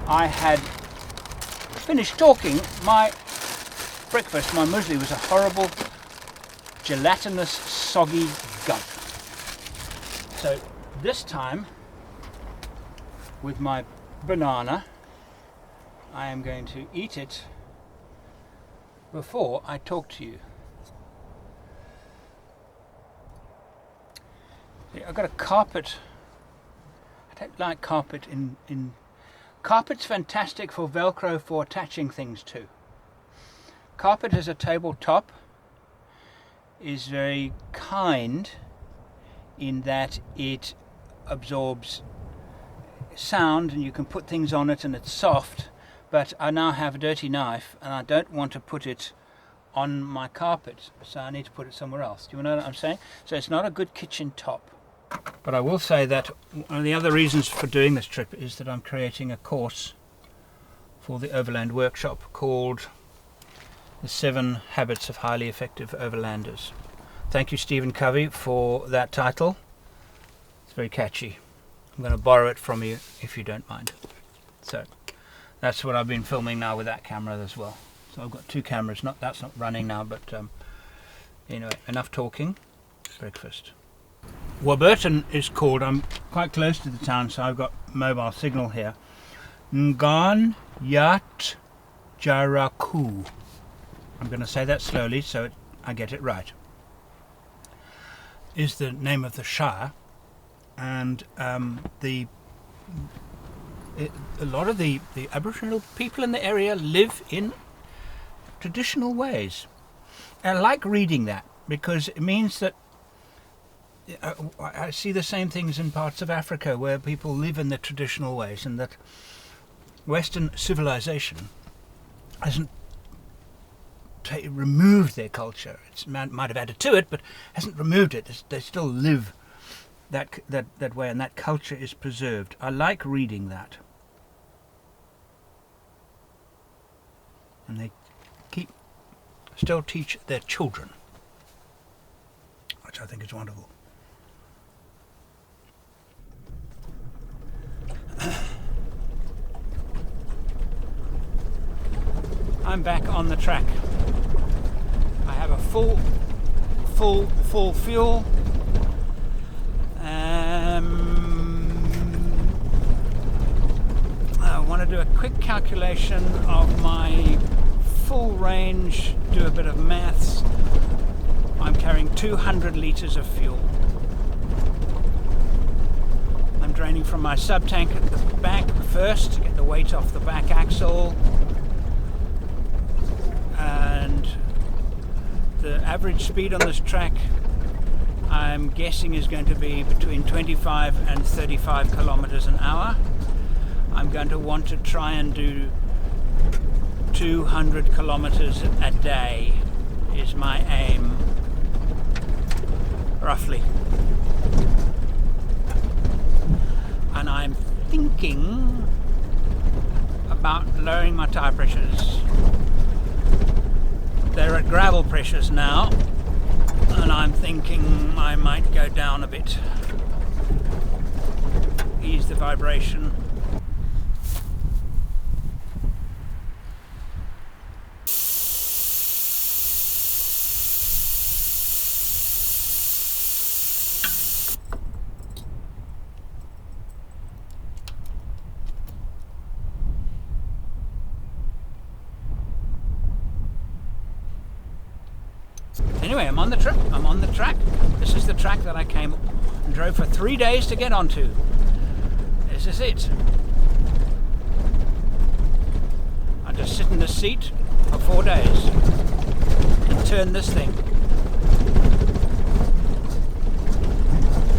I had finished talking, my breakfast, my muesli, was a horrible gelatinous, soggy gunk. So this time, with my banana, I am going to eat it before I talk to you. See, I've got a carpet. I don't like carpet in carpet's fantastic for Velcro, for attaching things to. Carpet as a tabletop is very kind in that it absorbs sound and you can put things on it and it's soft, but I now have a dirty knife and I don't want to put it on my carpet, so I need to put it somewhere else. Do you know what I'm saying? So it's not a good kitchen top. But I will say that one of the other reasons for doing this trip is that I'm creating a course for the Overland Workshop called The 7 Habits of Highly Effective Overlanders. Thank you, Stephen Covey, for that title. It's very catchy. I'm going to borrow it from you if you don't mind. So that's what I've been filming now with that camera as well. So I've got 2 cameras. That's not running now, but anyway, enough talking. Breakfast. Warburton is called. I'm quite close to the town, so I've got mobile signal here. Ngan Yat Jaraku. I'm going to say that slowly so I get it right. Is the name of the shire, and a lot of the Aboriginal people in the area live in traditional ways. I like reading that because it means that I see the same things in parts of Africa where people live in the traditional ways, and that Western civilization hasn't removed their culture. It might have added to it, but hasn't removed it. They still live that way, and that culture is preserved. I like reading that. And they still teach their children, which I think is wonderful. I'm back on the track. I have a full fuel. I want to do a quick calculation of my full range, do a bit of maths. I'm carrying 200 litres of fuel. I'm draining from my sub-tank at the back first to get the weight off the back axle. And the average speed on this track, I'm guessing, is going to be between 25 and 35 kilometers an hour. I'm going to want to try and do 200 kilometers a day is my aim, roughly. And I'm thinking about lowering my tire pressures. They're at gravel pressures now, and I'm thinking I might go down a bit. Ease the vibration. Anyway, I'm on the trip. I'm on the track. This is the track that I came and drove for 3 days to get onto. This is it. I just sit in the seat for 4 days and turn this thing.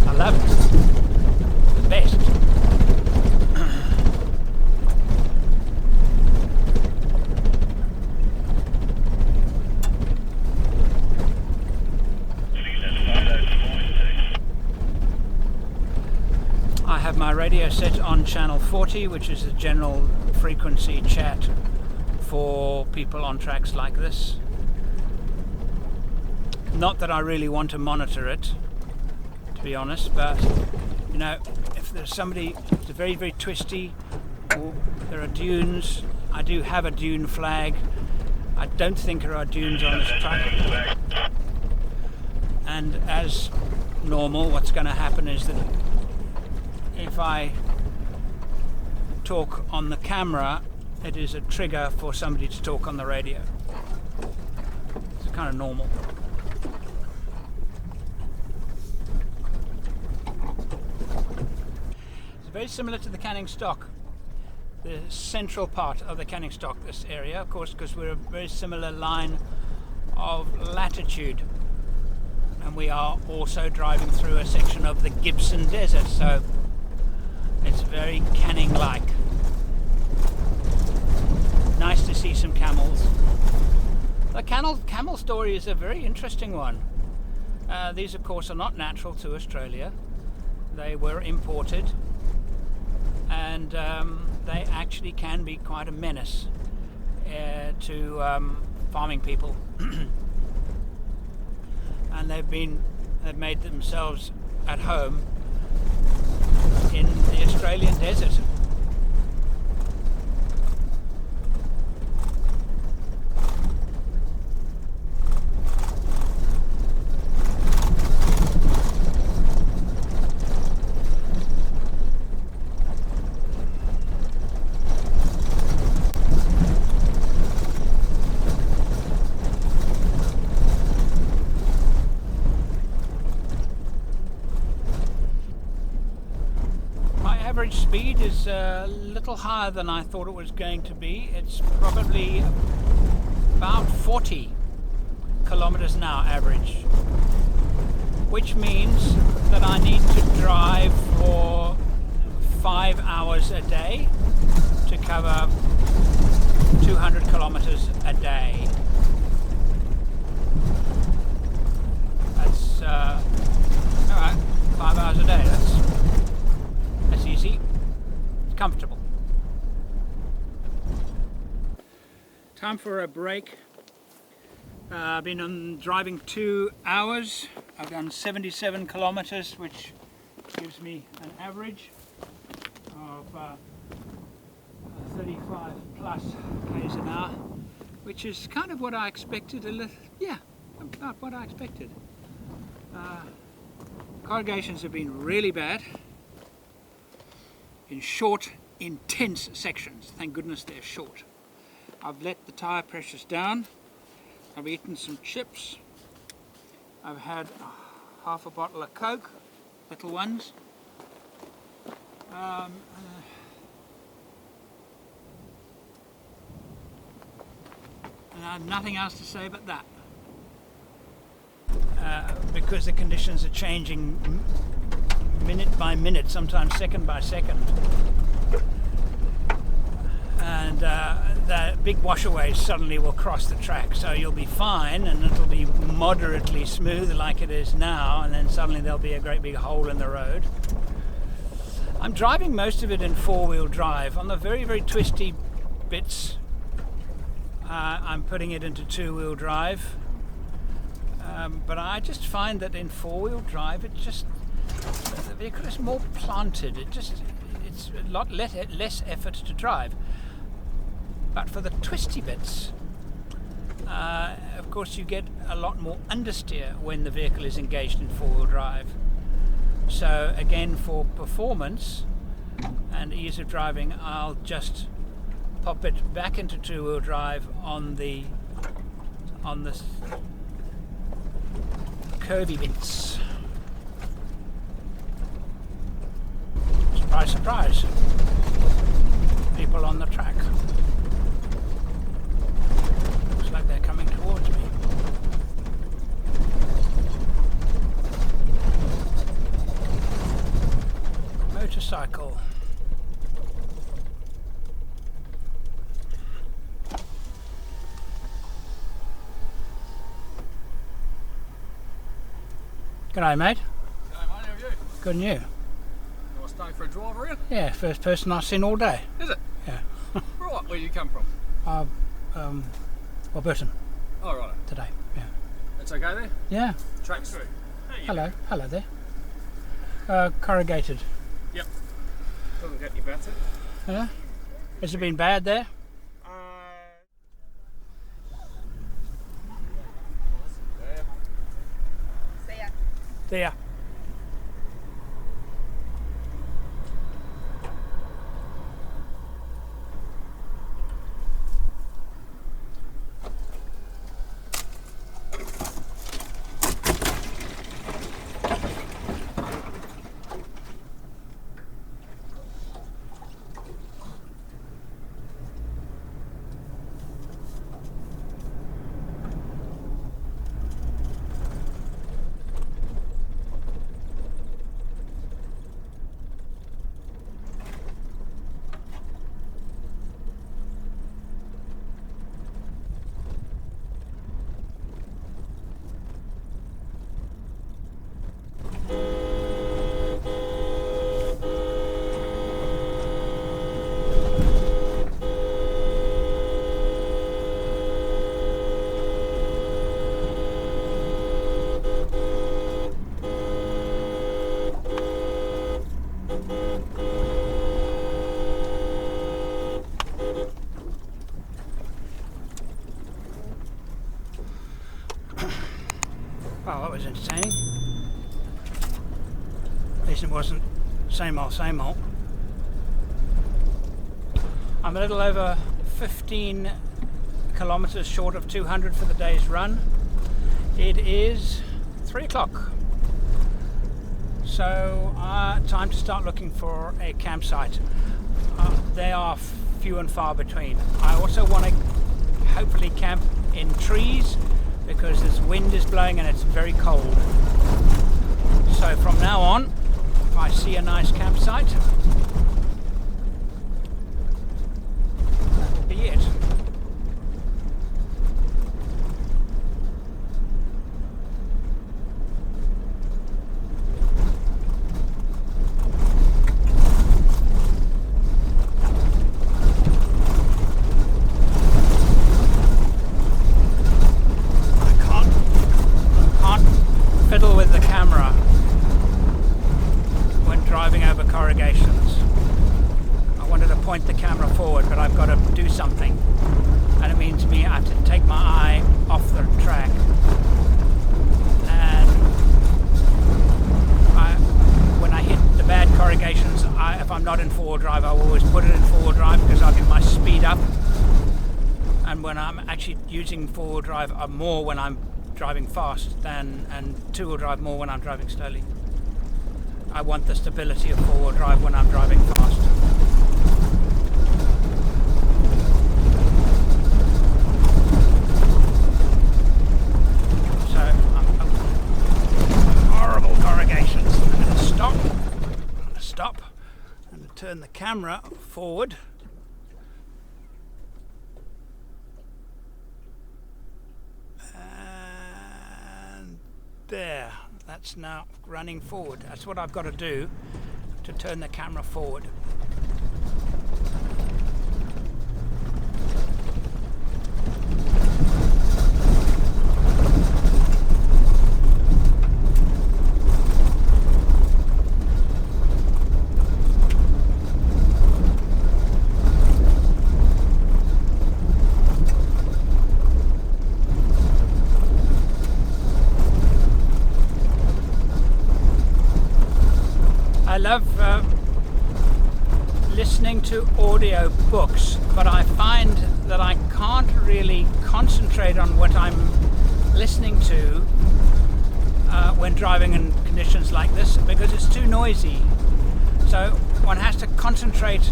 I love it. The best. My radio set on channel 40, which is the general frequency chat for people on tracks like this. Not that I really want to monitor it, to be honest, but you know, if there's somebody, it's very, very twisty, or there are dunes. I do have a dune flag. I don't think there are dunes on this track. And as normal, what's going to happen is that if I talk on the camera, it is a trigger for somebody to talk on the radio. It's kind of normal. It's very similar to the canning stock, the central part of the canning stock, this area, of course, because we're a very similar line of latitude. And we are also driving through a section of the Gibson Desert, so it's very canning-like. Nice to see some camels. The camel story is a very interesting one. These, of course, are not natural to Australia. They were imported, and they actually can be quite a menace to farming people. And they've made themselves at home in the Australian desert. Average speed is a little higher than I thought it was going to be. It's probably about 40 kilometers an hour average, which means that I need to drive for 5 hours a day to cover 200 kilometers a day. That's all right, 5 hours a day. That's easy. It's comfortable. Time for a break. I've been driving 2 hours. I've done 77 kilometers, which gives me an average of 35 plus k's an hour, which is kind of what I expected. Yeah, about what I expected. Corrugations have been really bad. In short, intense sections. Thank goodness they're short. I've let the tyre pressures down. I've eaten some chips. I've had half a bottle of Coke, little ones. And I have nothing else to say but that. Because the conditions are changing minute by minute, sometimes second by second, and the big washaways suddenly will cross the track, so you'll be fine and it'll be moderately smooth like it is now, and then suddenly there'll be a great big hole in the road. I'm driving most of it in four-wheel drive. On the very, very twisty bits, I'm putting it into two-wheel drive, but I just find that in four-wheel drive the vehicle is more planted. It's a lot less effort to drive. But for the twisty bits, of course you get a lot more understeer when the vehicle is engaged in four-wheel drive. So again, for performance and ease of driving, I'll just pop it back into two-wheel drive on the curvy bits. Surprise, surprise. People on the track. Looks like they're coming towards me. Motorcycle. G'day, mate. G'day, mate. How are you? Good, and you? Nice day for a drive around? Yeah, first person I've seen all day. Is it? Yeah. Right, where do you come from? Burton. Oh, right. Today, yeah. It's okay there? Yeah. Track's through. Hello there. Corrugated. Yep. Doesn't get any better. Yeah. Has it been bad there? Say There. Well, that was entertaining. At least it wasn't same old, same old. I'm a little over 15 kilometers short of 200 for the day's run. It is 3 o'clock. So time to start looking for a campsite. They are few and far between. I also want to hopefully camp in trees, because this wind is blowing and it's very cold. So from now on, if I see a nice campsite, that will be it. Fiddle with the camera when driving over corrugations. I wanted to point the camera forward, but I've got to do something, and it means I have to take my eye off the track. And when I hit the bad corrugations, if I'm not in four-wheel drive, I will always put it in four-wheel drive because I'll get my speed up. And when I'm actually using four-wheel drive, more when I'm driving fast and two-wheel drive more when I'm driving slowly. I want the stability of four-wheel drive when I'm driving fast. So horrible corrugations. I'm going to stop and turn the camera forward. There, that's now running forward. That's what I've got to do to turn the camera forward. I love listening to audio books, but I find that I can't really concentrate on what I'm listening to when driving in conditions like this, because it's too noisy. So one has to concentrate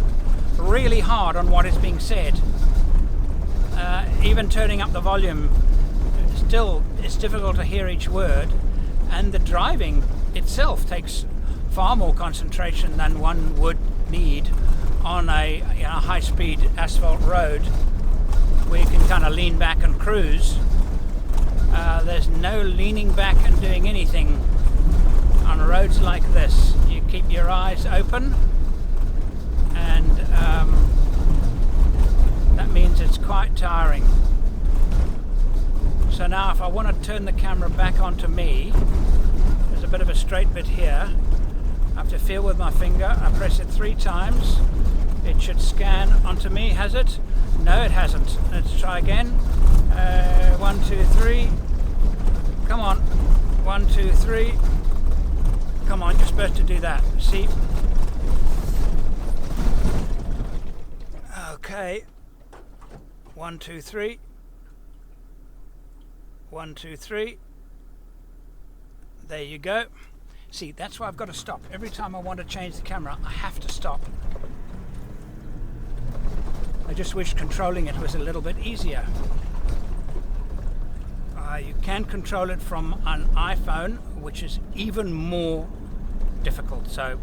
really hard on what is being said. Even turning up the volume, still it's difficult to hear each word, and the driving itself takes far more concentration than one would need on a high-speed asphalt road where you can kind of lean back and cruise. There's no leaning back and doing anything on roads like this. You keep your eyes open, and that means it's quite tiring. So now if I want to turn the camera back onto me, there's a bit of a straight bit here. I have to feel with my finger. I press it 3 times. It should scan onto me. Has it? No, it hasn't. Let's try again. 1, 2, 3. Come on. 1, 2, 3. Come on, you're supposed to do that. See? Okay. 1, 2, 3. 1, 2, 3. There you go. See, that's why I've got to stop. Every time I want to change the camera, I have to stop. I just wish controlling it was a little bit easier. You can control it from an iPhone, which is even more difficult. So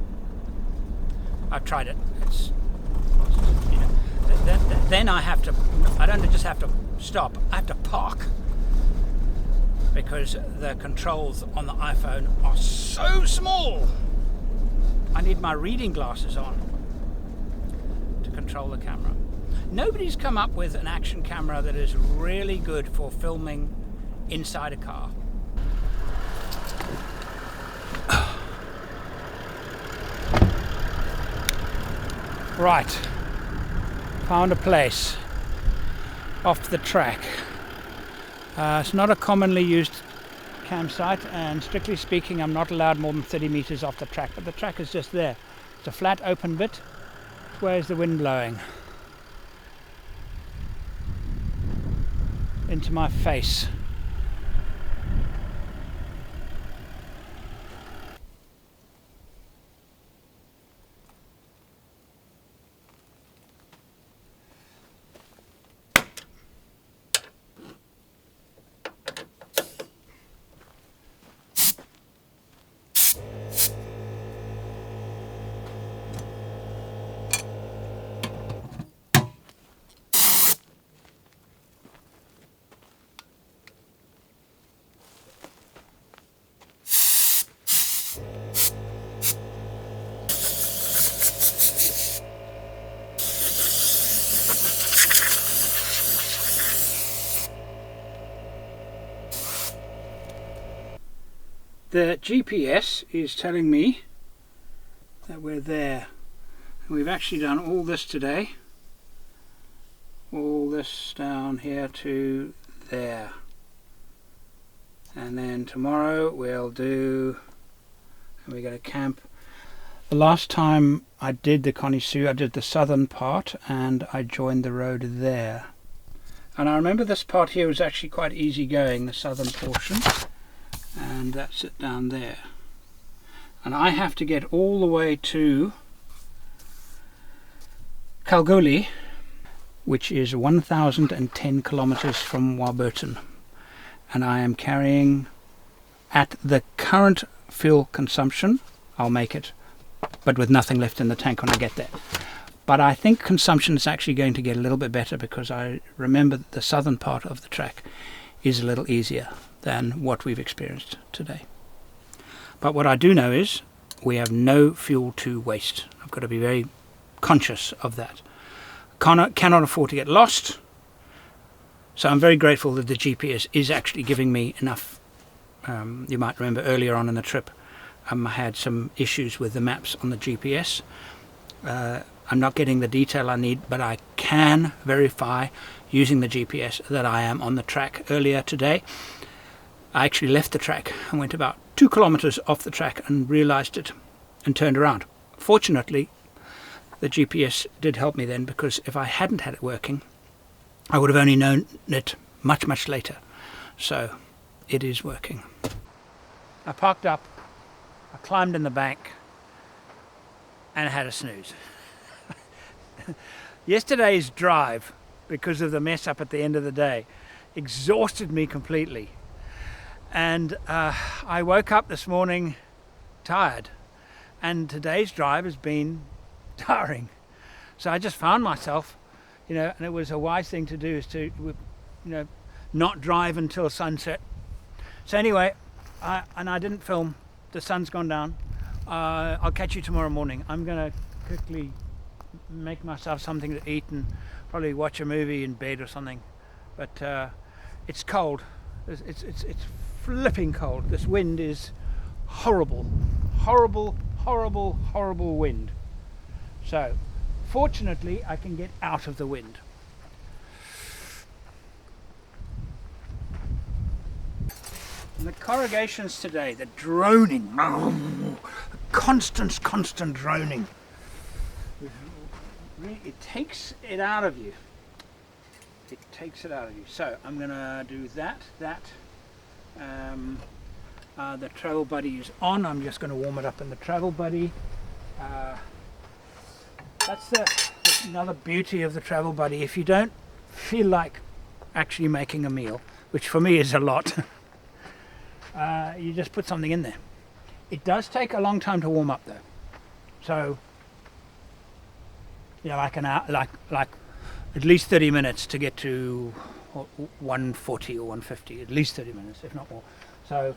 I've tried it. It's, you know, then I don't just have to stop, I have to park, because the controls on the iPhone are so small. I need my reading glasses on to control the camera. Nobody's come up with an action camera that is really good for filming inside a car. Right, found a place off the track. It's not a commonly used campsite, and strictly speaking I'm not allowed more than 30 meters off the track, but the track is just there. It's a flat open bit. Where's the wind blowing? Into my face. The GPS is telling me that we're there. We've actually done all this today. All this down here to there. And then tomorrow we're going to camp. The last time I did the Connie Sue, I did the southern part and I joined the road there. And I remember this part here was actually quite easy going, the southern portion. And that's it down there. And I have to get all the way to Kalgoorlie, which is 1,010 kilometers from Warburton. And I am carrying, at the current fuel consumption, I'll make it, but with nothing left in the tank when I get there. But I think consumption is actually going to get a little bit better, because I remember that the southern part of the track is a little easier than what we've experienced today. But what I do know is we have no fuel to waste. I've got to be very conscious of that. Cannot afford to get lost. So I'm very grateful that the GPS is actually giving me enough. You might remember earlier on in the trip I had some issues with the maps on the GPS. I'm not getting the detail I need, but I can verify using the GPS that I am on the track. Earlier today I actually left the track and went about 2 kilometers off the track and realized it and turned around. Fortunately, the GPS did help me then, because if I hadn't had it working, I would have only known it much, much later. So it is working. I parked up, I climbed in the bank and had a snooze. Yesterday's drive, because of the mess up at the end of the day, exhausted me completely. And I woke up this morning tired, and today's drive has been tiring. So I just found myself, and it was a wise thing to do, is to, not drive until sunset. So anyway, I didn't film. The sun's gone down. I'll catch you tomorrow morning. I'm going to quickly make myself something to eat and probably watch a movie in bed or something. But it's cold. It's flipping cold. This wind is horrible. Horrible, horrible, horrible wind. So fortunately I can get out of the wind. And the corrugations today, the droning, constant droning. It takes it out of you. It takes it out of you. So I'm going to do that. The travel buddy is on. I'm just going to warm it up in the travel buddy. That's another beauty of the travel buddy. If you don't feel like actually making a meal, which for me is a lot, you just put something in there. It does take a long time to warm up though. So yeah, like an hour, like at least 30 minutes to get to 140 or 150, at least 30 minutes, if not more. So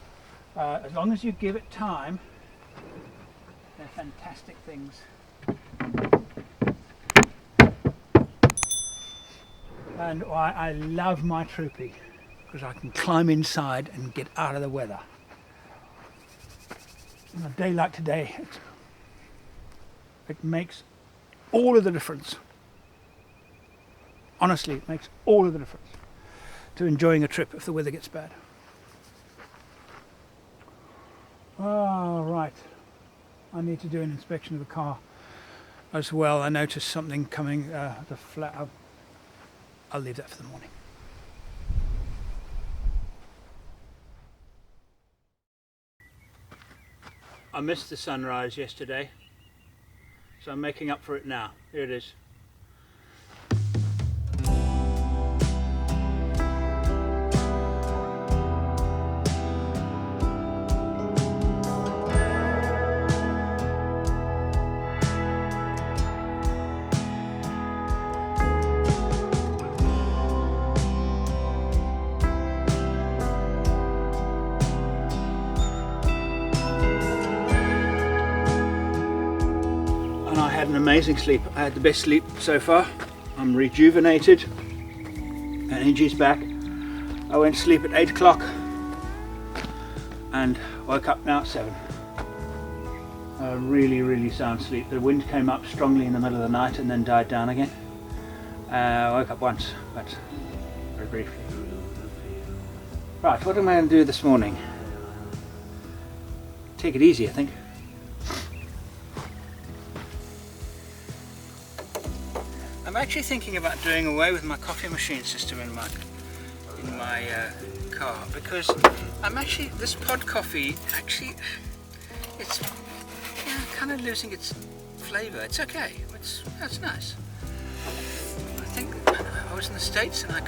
as long as you give it time, they're fantastic things. And I love my troopy because I can climb inside and get out of the weather. On a day like today, it makes all of the difference. Honestly, it makes all of the difference to enjoying a trip if the weather gets bad. Oh, right. I need to do an inspection of the car as well. I noticed something coming, the flat. I'll leave that for the morning. I missed the sunrise yesterday, so I'm making up for it now. Here it is. An amazing sleep. I had the best sleep so far. I'm rejuvenated, energy's back. I went to sleep at 8 o'clock and woke up now at 7. A really sound sleep. The wind came up strongly in the middle of the night and then died down again. I woke up once, but very briefly. Right, what am I going to do this morning? Take it easy, I think. I'm actually thinking about doing away with my coffee machine system in my car, because I'm actually, this pod coffee actually, it's kind of losing its flavour. It's okay. That's nice. I think I was in the States and I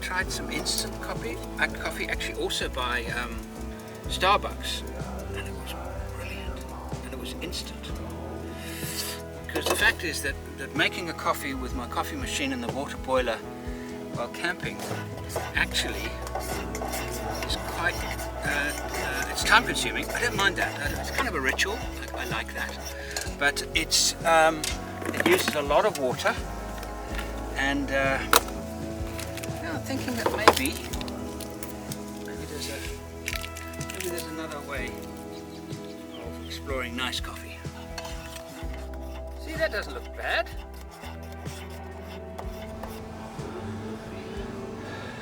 tried some instant coffee actually also by Starbucks, and it was brilliant, and it was instant. Because the fact is that making a coffee with my coffee machine and the water boiler while camping actually is quite, it's time consuming. I don't mind that. It's kind of a ritual. I like that. But it uses a lot of water, and I'm thinking that maybe there's another way of exploring nice coffee. See, that doesn't look bad.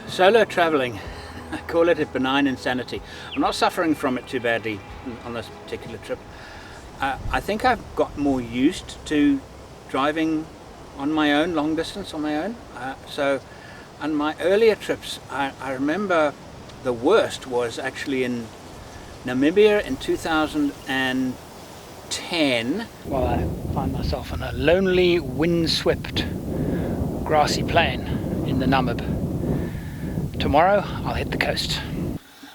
Solo traveling, I call it a benign insanity. I'm not suffering from it too badly on this particular trip. I think I've got more used to driving on my own, long distance on my own. So on my earlier trips, I remember the worst was actually in Namibia in 2010. While I find myself on a lonely, windswept, grassy plain in the Namib. Tomorrow I'll hit the coast.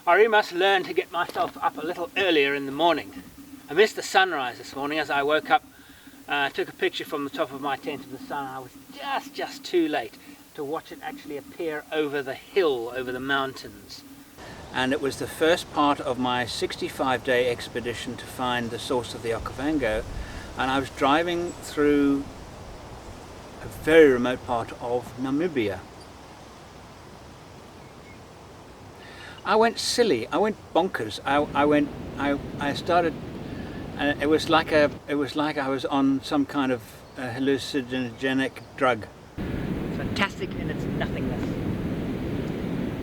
I really must learn to get myself up a little earlier in the morning. I missed the sunrise this morning as I woke up. Took a picture from the top of my tent of the sun. I was just too late to watch it actually appear over the hill, over the mountains. And it was the first part of my 65-day expedition to find the source of the Okavango, and I was driving through a very remote part of Namibia. I went silly, I went bonkers, I started, and it was like I was on some kind of hallucinogenic drug. Fantastic in its nothingness.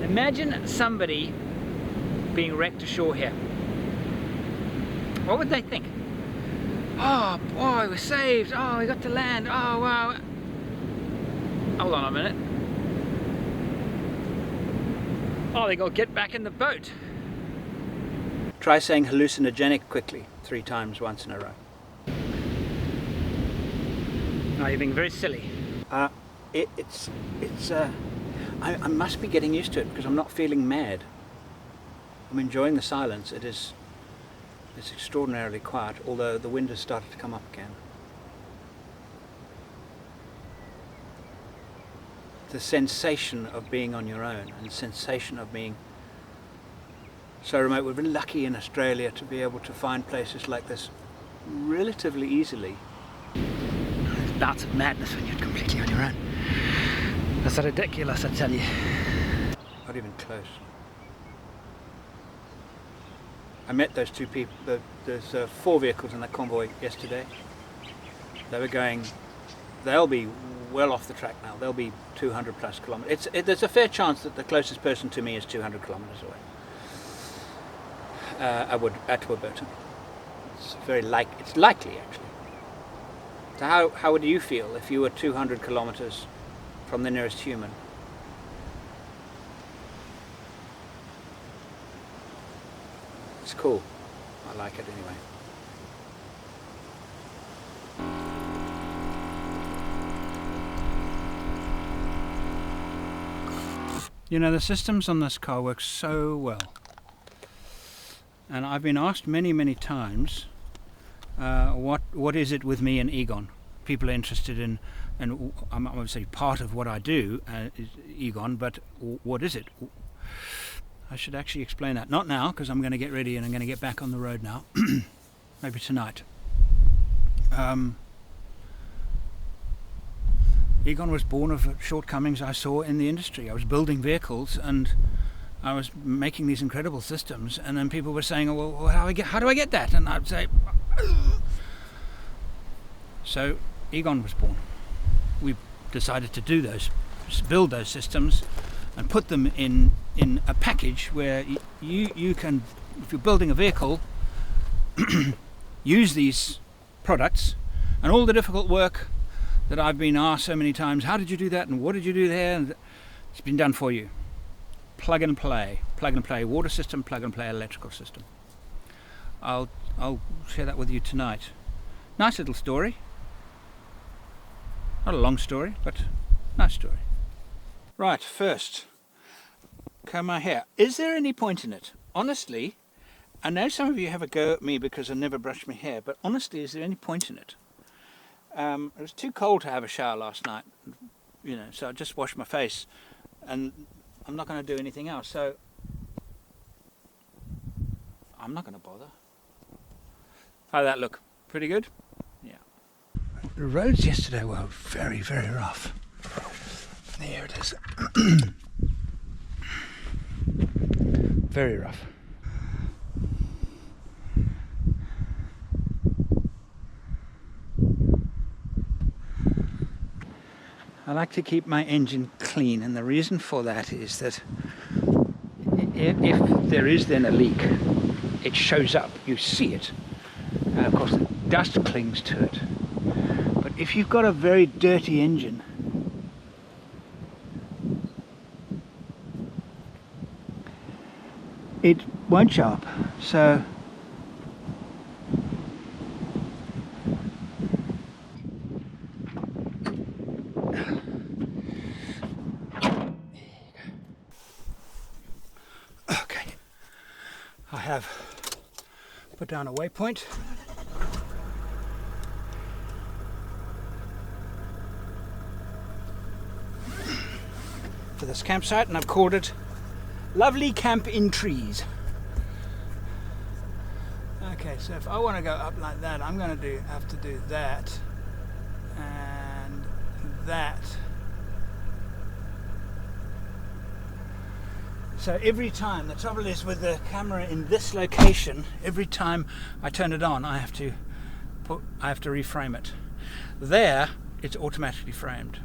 Imagine somebody being wrecked ashore here. What would they think? Oh boy, we're saved. Oh, we got to land. Oh wow. Hold on a minute. Oh, they got to get back in the boat. Try saying hallucinogenic quickly 3 times once in a row. No, you're being very silly. I must be getting used to it because I'm not feeling mad. I'm enjoying the silence. It's extraordinarily quiet, although the wind has started to come up again. The sensation of being on your own and the sensation of being so remote. We're really lucky in Australia to be able to find places like this relatively easily. There's bouts of madness when you're completely on your own. That's ridiculous, I tell you. Not even close. I met those 2 people, there's 4 vehicles in that convoy yesterday. They were going, they'll be well off the track now, they'll be 200 plus kilometers. There's a fair chance that the closest person to me is 200 kilometers away. At Warburton. It's it's likely actually. So how would you feel if you were 200 kilometers from the nearest human? It's cool. I like it anyway. You know, the systems on this car work so well. And I've been asked many times, what is it with me and Egon? People are interested in, and I'm obviously part of what I do is Egon, but what is it? I should actually explain that. Not now, because I'm going to get ready and I'm going to get back on the road now. Maybe tonight. Egon was born of shortcomings I saw in the industry. I was building vehicles and I was making these incredible systems, and then people were saying, oh, well, how do I get that? And I'd say, so Egon was born. We decided to build those systems and put them in a package where you can, if you're building a vehicle, use these products, and all the difficult work that I've been asked so many times, how did you do that and what did you do there? And it's been done for you. Plug and play water system, plug and play electrical system. I'll share that with you tonight. Nice little story. Not a long story, but nice story. Right, first, comb my hair. Is there any point in it? Honestly, I know some of you have a go at me because I never brush my hair, but honestly, is there any point in it? It was too cold to have a shower last night, so I just washed my face, and I'm not going to do anything else, so I'm not going to bother. How'd that look? Pretty good? Yeah. The roads yesterday were very rough. There it is. Very rough. I like to keep my engine clean, and the reason for that is that if there is then a leak, it shows up, you see it, and of course the dust clings to it. But if you've got a very dirty engine, it won't show up. So I have put down a waypoint. For this campsite, and I've called it Lovely Camp in Trees. Okay, so if I want to go up like that, I'm going to have to do that and that. So every time, the trouble is with the camera in this location, every time I turn it on, I have to reframe it. There, it's automatically framed.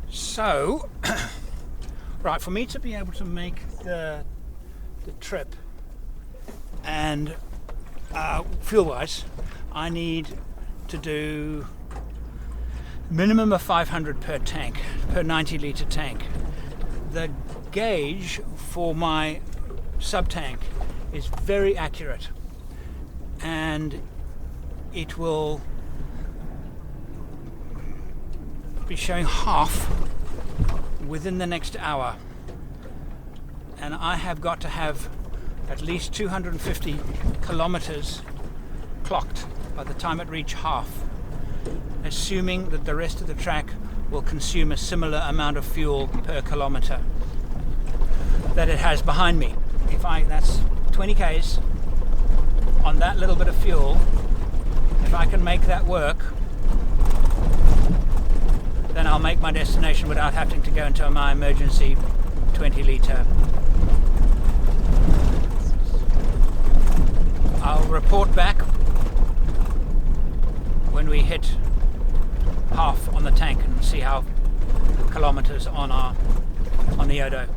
So Right, for me to be able to make the trip and fuel-wise, I need to do minimum of 500 per tank, per 90 litre tank. The gauge for my sub-tank is very accurate, and it will be showing half within the next hour, and I have got to have at least 250 kilometers clocked by the time it reaches half, assuming that the rest of the track will consume a similar amount of fuel per kilometer that it has behind me. That's 20 k's on that little bit of fuel. If I can make that work, then I'll make my destination without having to go into my emergency 20 litre. I'll report back when we hit half on the tank and see how kilometers on the Odo.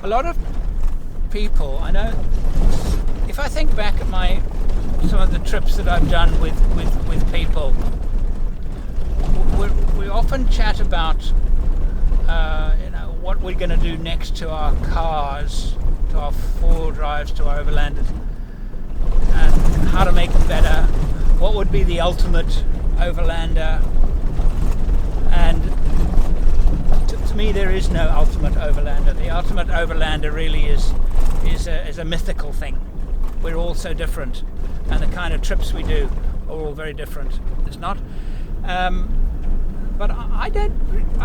A lot of people, I know, if I think back at some of the trips that I've done with people, we often chat about what we're going to do next to our cars, to our four-wheel drives, to our overlanders, and how to make them better. What would be the ultimate overlander? And to me, there is no ultimate overlander. The ultimate overlander really is a mythical thing. We're all so different, and the kind of trips we do are all very different. It's not. But I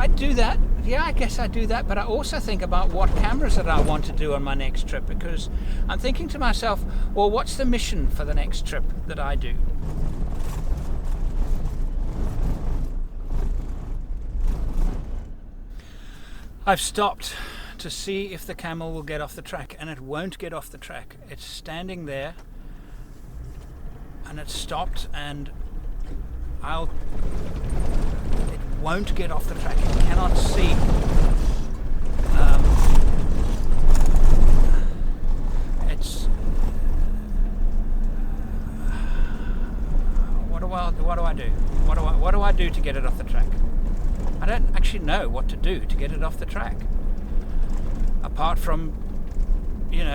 do that. Yeah, I guess I do that. But I also think about what cameras that I want to do on my next trip, because I'm thinking to myself, well, what's the mission for the next trip that I do? I've stopped to see if the camel will get off the track, and it won't get off the track. It's standing there, and it's stopped, and it won't get off the track. It cannot see. What do I do? What do I do to get it off the track? I don't actually know what to do to get it off the track. Apart from being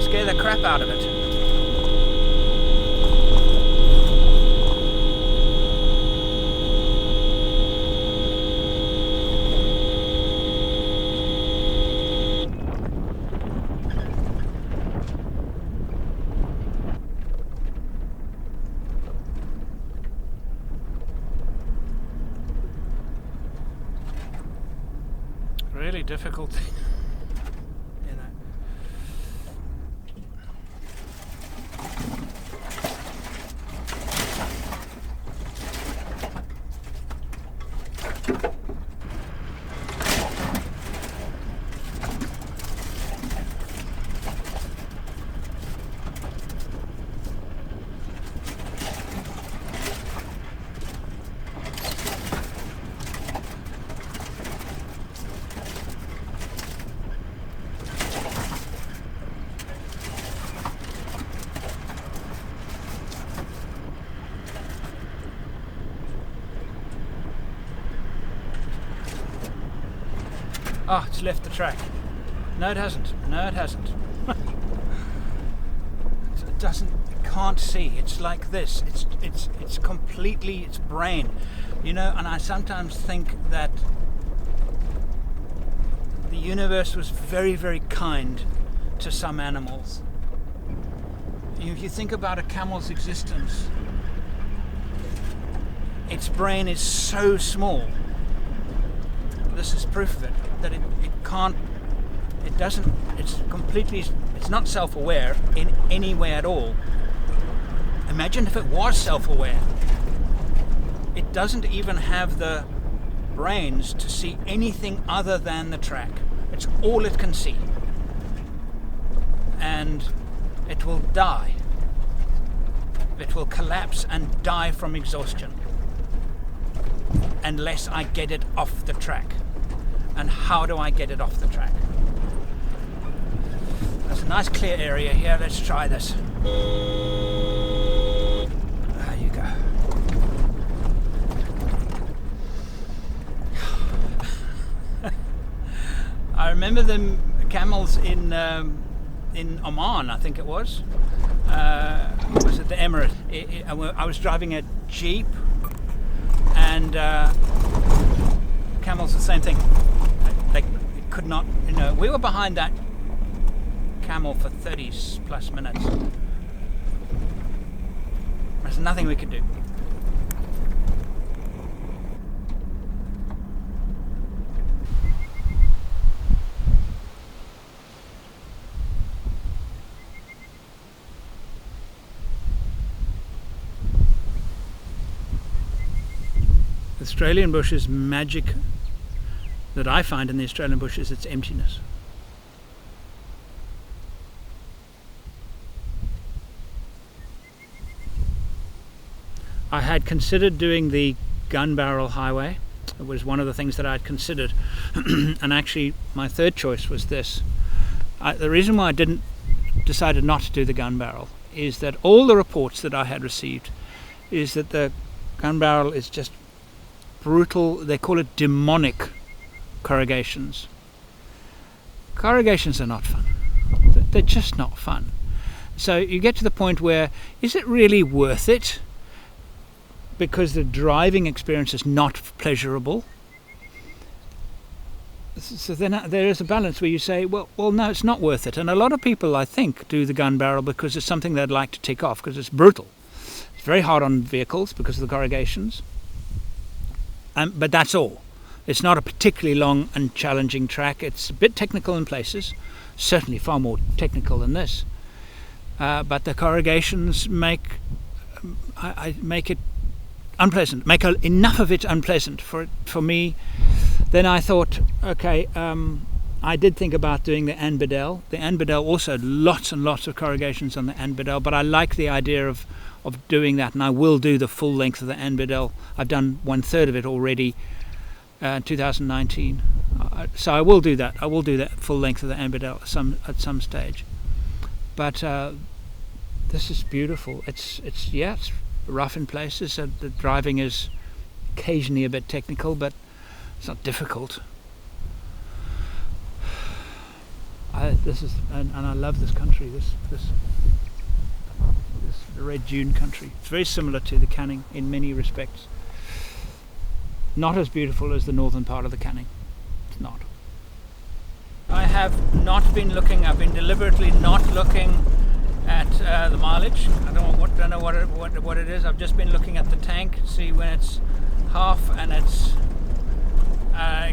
scare the crap out of it. Really difficult thing, Oh, it's left the track. No, it hasn't. No, it hasn't. It doesn't. It can't see. It's like this. It's completely its brain, And I sometimes think that the universe was very, very kind to some animals. If you think about a camel's existence, its brain is so small. This is proof of it, that it's not self-aware in any way at all. Imagine if it was self-aware. It doesn't even have the brains to see anything other than the track. It's all it can see. And it will die it will collapse and die from exhaustion unless I get it off the track. And how do I get it off the track? There's a nice clear area here. Let's try this. There you go. I remember the camels in Oman, I think it was. Was it the Emirates? I was driving a Jeep, and camels the same thing. They could not, we were behind that camel for 30 plus minutes. There's nothing we could do. The Australian bush is magic. That I find in the Australian bush is its emptiness. I had considered doing the gun barrel highway. It was one of the things that I had considered. And actually my third choice was this. The reason why I decided not to do the gun barrel is that all the reports that I had received is that the gun barrel is just brutal. They call it demonic corrugations. Corrugations are not fun. They're just not fun. So you get to the point where, is it really worth it? Because the driving experience is not pleasurable. So then there is a balance where you say, well, no, it's not worth it. And a lot of people, I think, do the gun barrel because it's something they'd like to tick off, because it's brutal. It's very hard on vehicles because of the corrugations. But that's all. It's not a particularly long and challenging track. It's a bit technical in places, certainly far more technical than this. But the corrugations make it unpleasant, make enough of it unpleasant for me. Then I thought, okay, I did think about doing the Anbedel. The Anbedel also lots and lots of corrugations on the Anbedel, but I like the idea of doing that, and I will do the full length of the Anbedel. I've done 1/3 of it already. 2019, so I will do that. I will do that full length of the Anbedel at some stage. But this is beautiful. It's rough in places. The driving is occasionally a bit technical, but it's not difficult. And I love this country. This red dune country. It's very similar to the Canning in many respects. Not as beautiful as the northern part of the Canning. It's not. I have not been looking. I've been deliberately not looking at the mileage. I don't know what it is. I've just been looking at the tank, see when it's half, and it's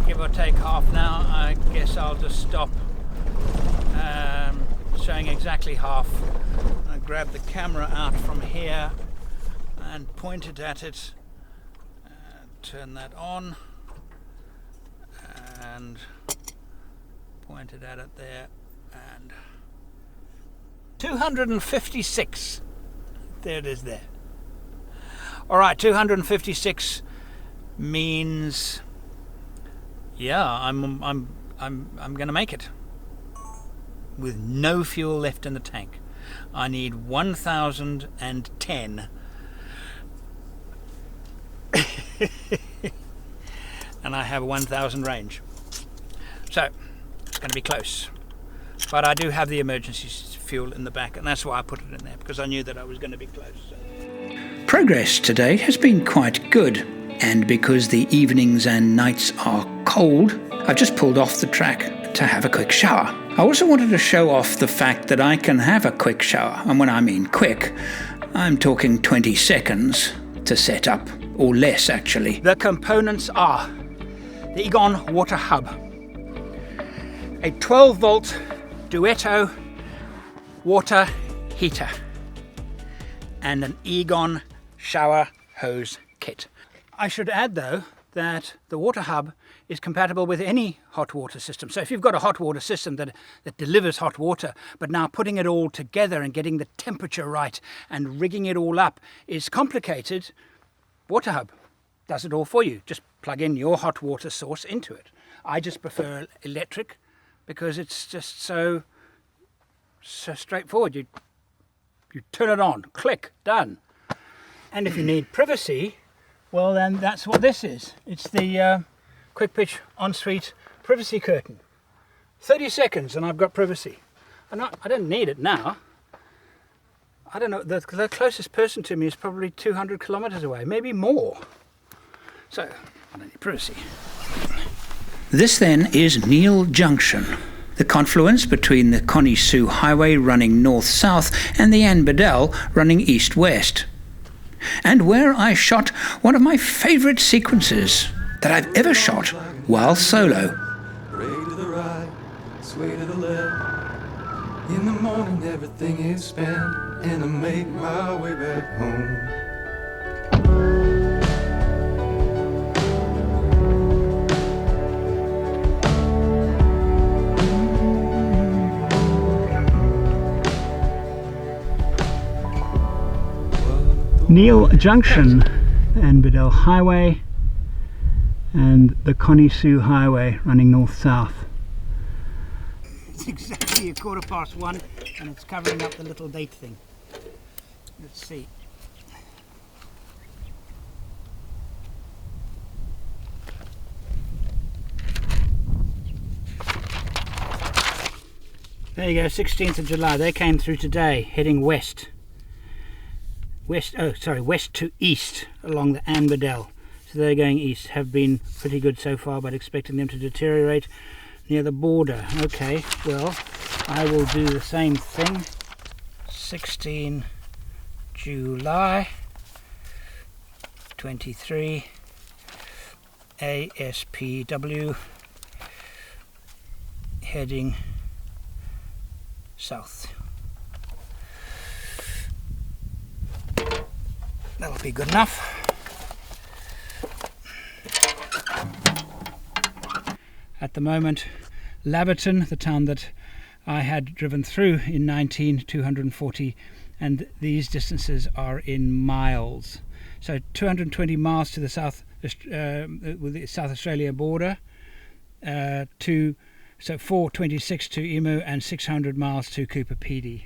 give or take half now. I guess I'll just stop showing exactly half. I grab the camera out from here and point it at it. Turn that on and point it at it there, and 256. There it is there. All right, 256 means, yeah, I'm going to make it with no fuel left in the tank. I need 1,010. And I have 1,000 range, so it's going to be close, but I do have the emergency fuel in the back, and that's why I put it in there, because I knew that I was going to be close. So. Progress today has been quite good, and because the evenings and nights are cold, I've just pulled off the track to have a quick shower. I also wanted to show off the fact that I can have a quick shower, and when I mean quick, I'm talking 20 seconds to set up, or less actually. The components are the Egon water hub, a 12 volt Duetto water heater, and an Egon shower hose kit. I should add though that the water hub is compatible with any hot water system. So if you've got a hot water system that delivers hot water, but now putting it all together and getting the temperature right and rigging it all up is complicated, Water Hub does it all for you. Just plug in your hot water source into it. I just prefer electric because it's just so straightforward. You turn it on, click, done. And if you need privacy, well then that's what this is. It's the quick pitch ensuite privacy curtain. 30 seconds and I've got privacy. I don't need it now. I don't know, the closest person to me is probably 200 kilometers away, maybe more. So, I don't need privacy. This then is Neil Junction, the confluence between the Connie Sue Highway running north-south and the Anne Bedell running east-west. And where I shot one of my favourite sequences that I've ever shot while solo. Sway to the right, sway to the left. In the morning everything is spent, and I make my way back home. Neil Junction, Anne Bedell Highway and the Connie Sue Highway running north-south. It's exactly 1:15 and it's covering up the little date thing. Let's see. There you go, 16th of July. They came through today, heading west. West to east along the Anne Bedell. So they're going east. Have been pretty good so far, but expecting them to deteriorate near the border. Okay, well, I will do the same thing. 16 July 23 ASPW heading south. That'll be good enough. At the moment, Laverton, the town that I had driven through in 240, and these distances are in miles. So 220 miles to the south, with the South Australia border, so 426 to Emu and 600 miles to Cooper PD.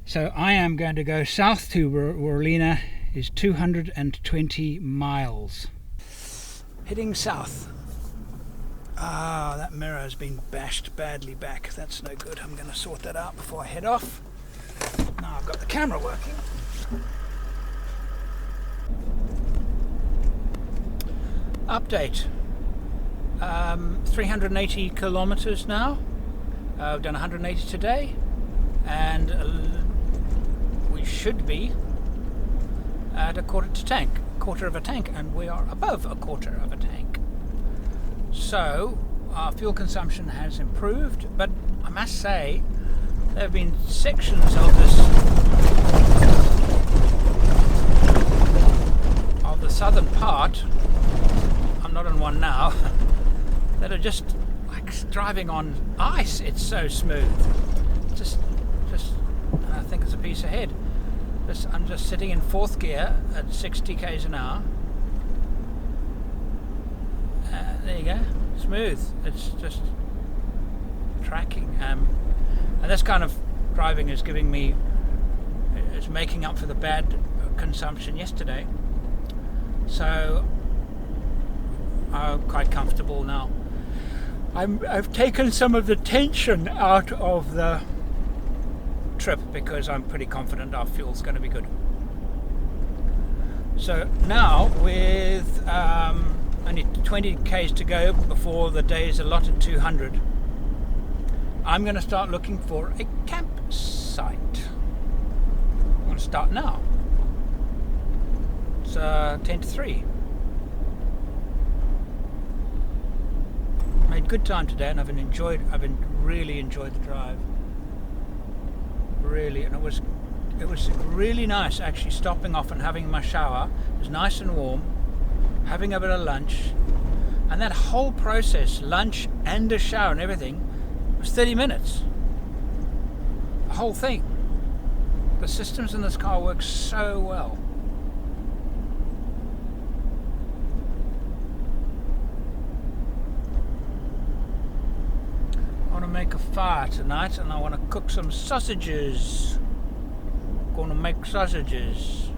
So I am going to go south to Warlina, is 220 miles. Heading south. Ah, that mirror has been bashed badly back. That's no good. I'm going to sort that out before I head off. Now I've got the camera working. Update. 380 kilometers now. I've done 180 today, and we should be at a quarter of a tank, and we are above a quarter of a tank. So our fuel consumption has improved, but I must say there have been sections of the southern part, I'm not on one now, that are just like driving on ice. It's so smooth. Just I think it's a piece ahead. I'm just sitting in fourth gear at 60 k's an hour. There you go, smooth. It's just tracking, and this kind of driving is making up for the bad consumption yesterday. So I'm quite comfortable now. I've taken some of the tension out of the trip because I'm pretty confident our fuel's going to be good. So now with only 20 k's to go before the day is allotted 200, I'm going to start looking for a campsite. I'm going to start now. It's 10 to 3. Made good time today, and I've really enjoyed the drive. Really, and it was really nice actually stopping off and having my shower. It was nice and warm, having a bit of lunch, And that whole process, lunch and a shower and everything, was 30 minutes. The whole thing. The systems in this car work so well. I want to make a fire tonight and I want to cook some sausages. Gonna make sausages.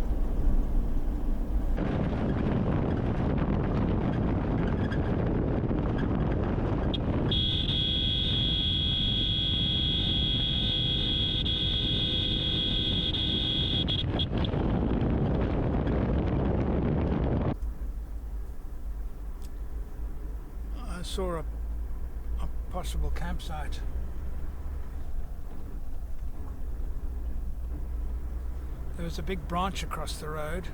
I saw a possible campsite. There was a big branch across the road,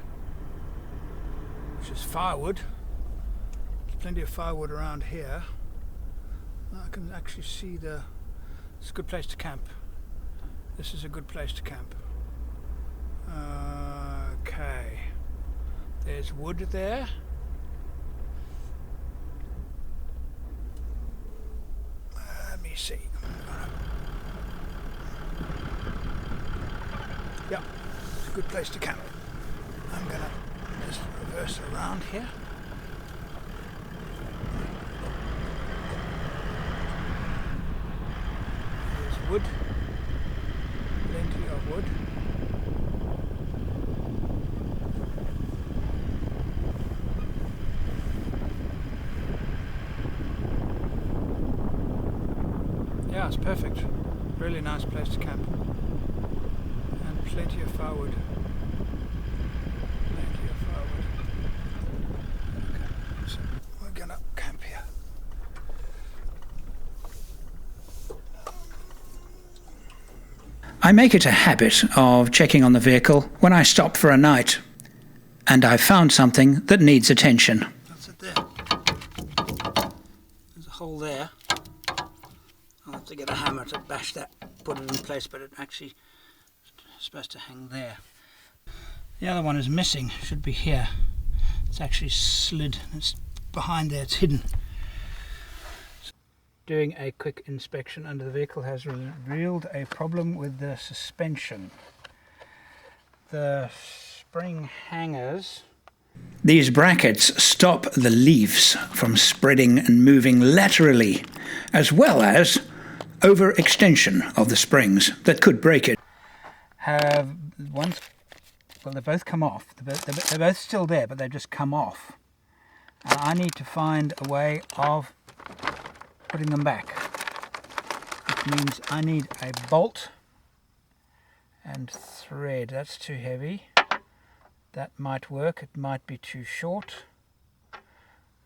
which is firewood. There's plenty of firewood around here. I can actually see it's a good place to camp. This is a good place to camp. Okay. There's wood there. Let me see. Yeah. Good place to camp. I'm gonna just reverse around here. There's wood, plenty of wood. Yeah, it's perfect. Really nice place to camp. And plenty of firewood. Plenty of firewood. Okay, so we're gonna camp here. I make it a habit of checking on the vehicle when I stop for a night, and I've found something that needs attention. That's it there. There's a hole there. I'll have to get a hammer to bash that, put it in place, but it actually is supposed to hang there. The other one is missing, should be here. It's actually slid, it's behind there, it's hidden. Doing a quick inspection under the vehicle has revealed a problem with the suspension. The spring hangers. These brackets stop the leaves from spreading and moving laterally, as well as overextension of the springs that could break it. Well, they both come off. They're both still there, but they've just come off. And I need to find a way of putting them back, which means I need a bolt and thread. That's too heavy. That might work. It might be too short.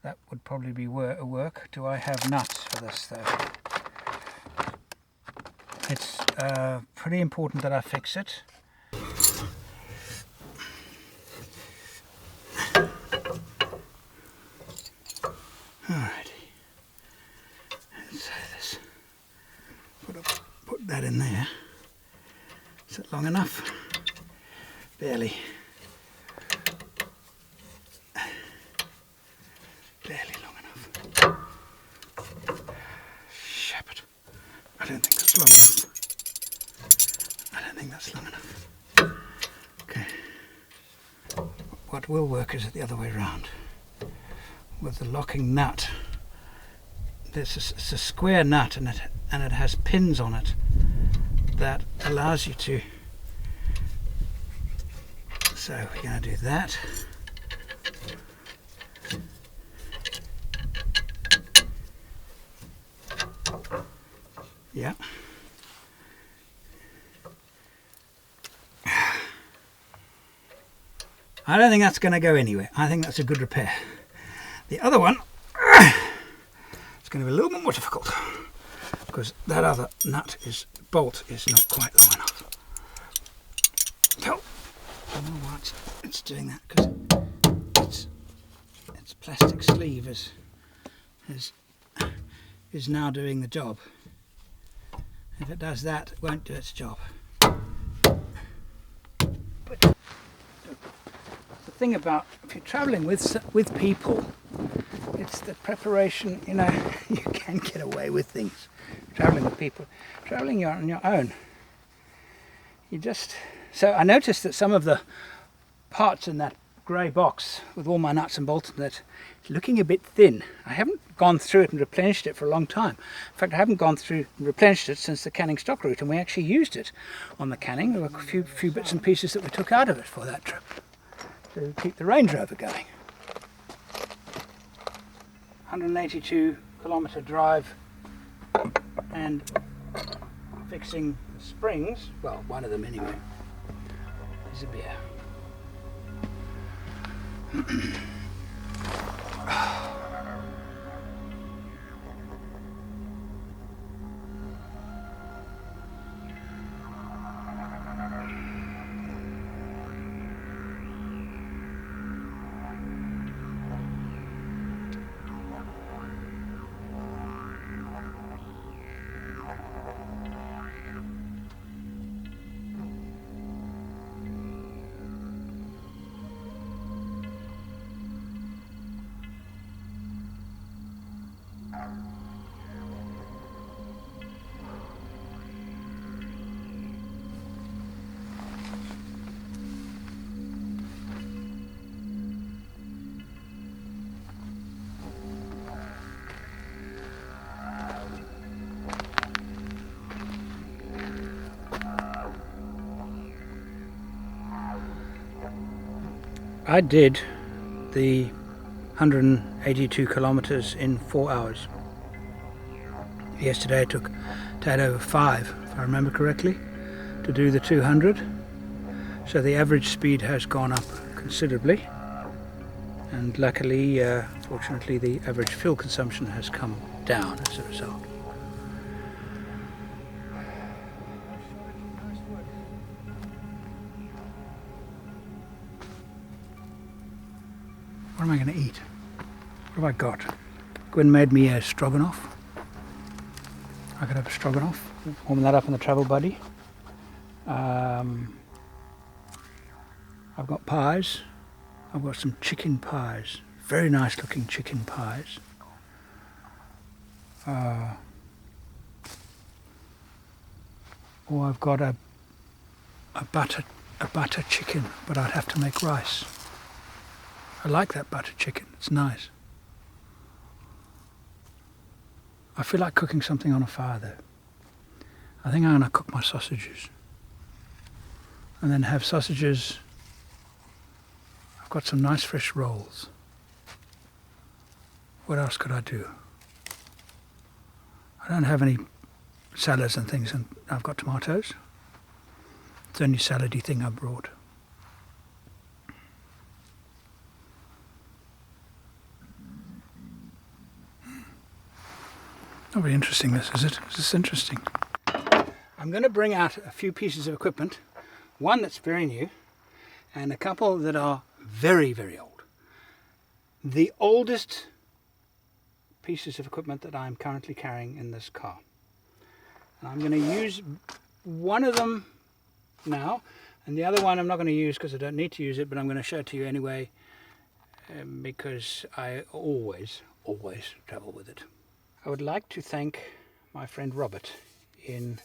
That would probably be work. Do I have nuts for this though? It's pretty important that I fix it. Alrighty. So this. Put that in there. Is it long enough? Barely. Barely long enough. Shepherd. I don't think that's long enough. I don't think that's long enough. Okay. What will work is it the other way around. With the locking nut. It's a square nut and it has pins on it that allows you to. So we're going to do that. Yeah. I don't think that's going to go anywhere. I think that's a good repair. The other one, it's going to be a little bit more difficult because that other bolt is not quite long enough. So, I don't know why it's doing that, because its plastic sleeve is now doing the job. If it does that, it won't do its job. But the thing about if you're travelling with people, it's it's the preparation, you know. You can get away with things traveling with people. Traveling on your own, you just... So I noticed that some of the parts in that grey box with all my nuts and bolts in it is looking a bit thin. I haven't gone through it and replenished it for a long time. In fact, I haven't gone through and replenished it since the canning stock route, and we actually used it on the canning. There were a few bits and pieces that we took out of it for that trip to keep the Range Rover going. 182 kilometre drive and fixing the springs, well, one of them anyway, is a beer. I did the 182 kilometers in 4 hours. Yesterday it took a tad over 5, if I remember correctly, to do the 200. So the average speed has gone up considerably, and luckily, fortunately, the average fuel consumption has come down as a result. What am I going to eat? What have I got? Gwen made me a stroganoff. I could have a stroganoff. Warm that up in the travel buddy. I've got pies. I've got some chicken pies. Very nice looking chicken pies. Or I've got a butter chicken, but I'd have to make rice. I like that butter chicken, it's nice. I feel like cooking something on a fire though. I think I'm going to cook my sausages. And then have sausages. I've got some nice fresh rolls. What else could I do? I don't have any salads and things, and I've got tomatoes. It's the only salady thing I brought. Not very interesting this, is it? Is this interesting? I'm going to bring out a few pieces of equipment. One that's very new, and a couple that are very, very old. The oldest pieces of equipment that I'm currently carrying in this car. And I'm going to use one of them now, and the other one I'm not going to use because I don't need to use it, but I'm going to show it to you anyway, because I always travel with it. I would like to thank my friend Robert in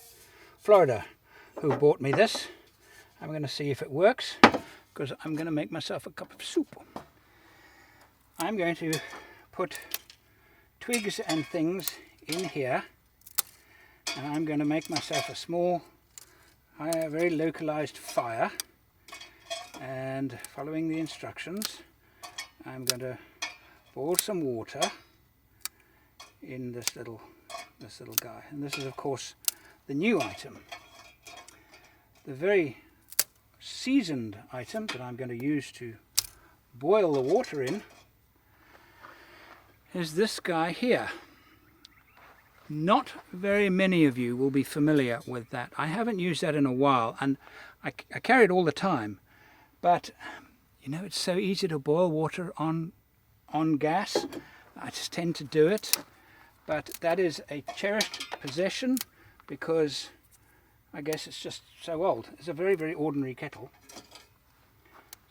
Florida who bought me this. I'm going to see if it works, because I'm going to make myself a cup of soup. I'm going to put twigs and things in here, and I'm going to make myself a small, very localized fire, and following the instructions I'm going to boil some water in this little guy. And this is of course the new item. The very seasoned item that I'm going to use to boil the water in is this guy here. Not very many of you will be familiar with that. I haven't used that in a while, and I carry it all the time, but you know, it's so easy to boil water on gas. I just tend to do it. But that is a cherished possession because I guess it's just so old. It's a very, very ordinary kettle.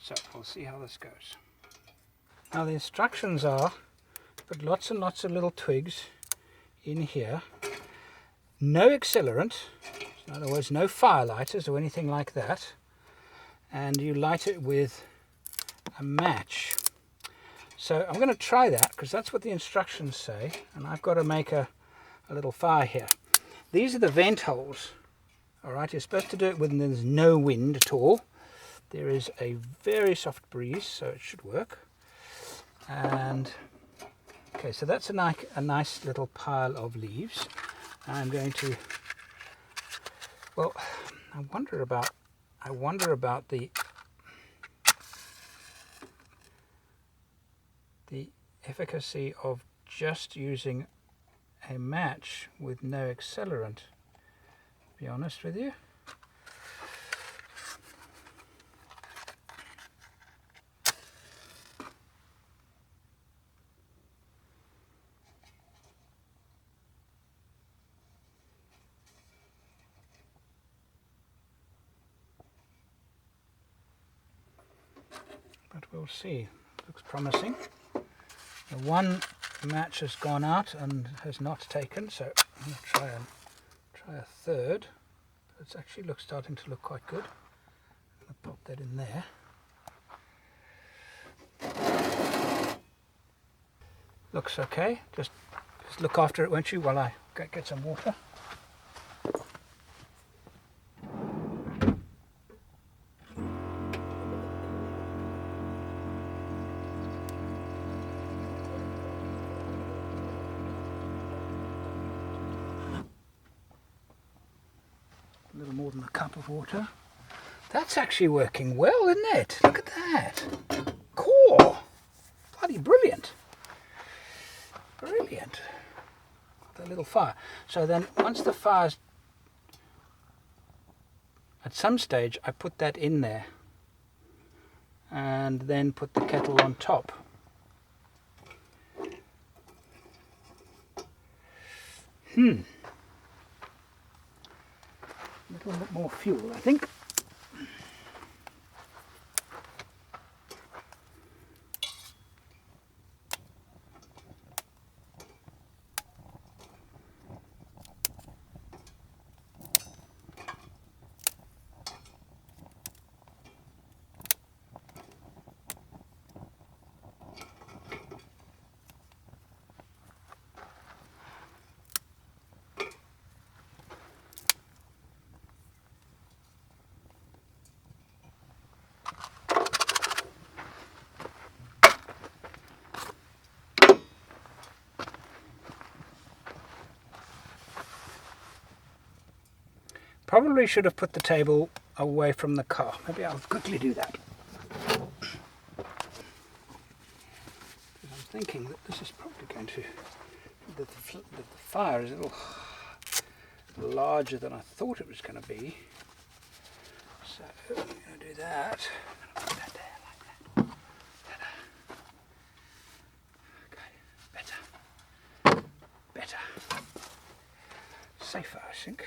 So we'll see how this goes. Now the instructions are Put lots and lots of little twigs in here. No accelerant, in other words, no fire lighters or anything like that. And you light it with a match. So I'm going to try that because that's what the instructions say. And I've got to make a little fire here. These are the vent holes. All right, you're supposed to do it when there's no wind at all. There is a very soft breeze, so it should work. And okay, so that's a nice little pile of leaves. I'm going to, well, I wonder about the efficacy of just using a match with no accelerant, to be honest with you. But we'll see. Looks promising. The one match has gone out and has not taken, so I'm going to try a third. It's actually starting to look quite good. I'm going to pop that in there. Looks okay. Just look after it, won't you, while I get some water. A little more than a cup of water. That's actually working well, isn't it? Look at that. Cool. Bloody brilliant. Brilliant. The little fire. So then once the fire's, at some stage I put that in there and then put the kettle on top. A little bit more fuel, I think. Probably should have put the table away from the car. Maybe I'll quickly do that. I'm thinking that this is probably going to, the fire is a little larger than I thought it was going to be. So I'm going to do that. I'm going to put that there like that. Okay, better. Safer, I think.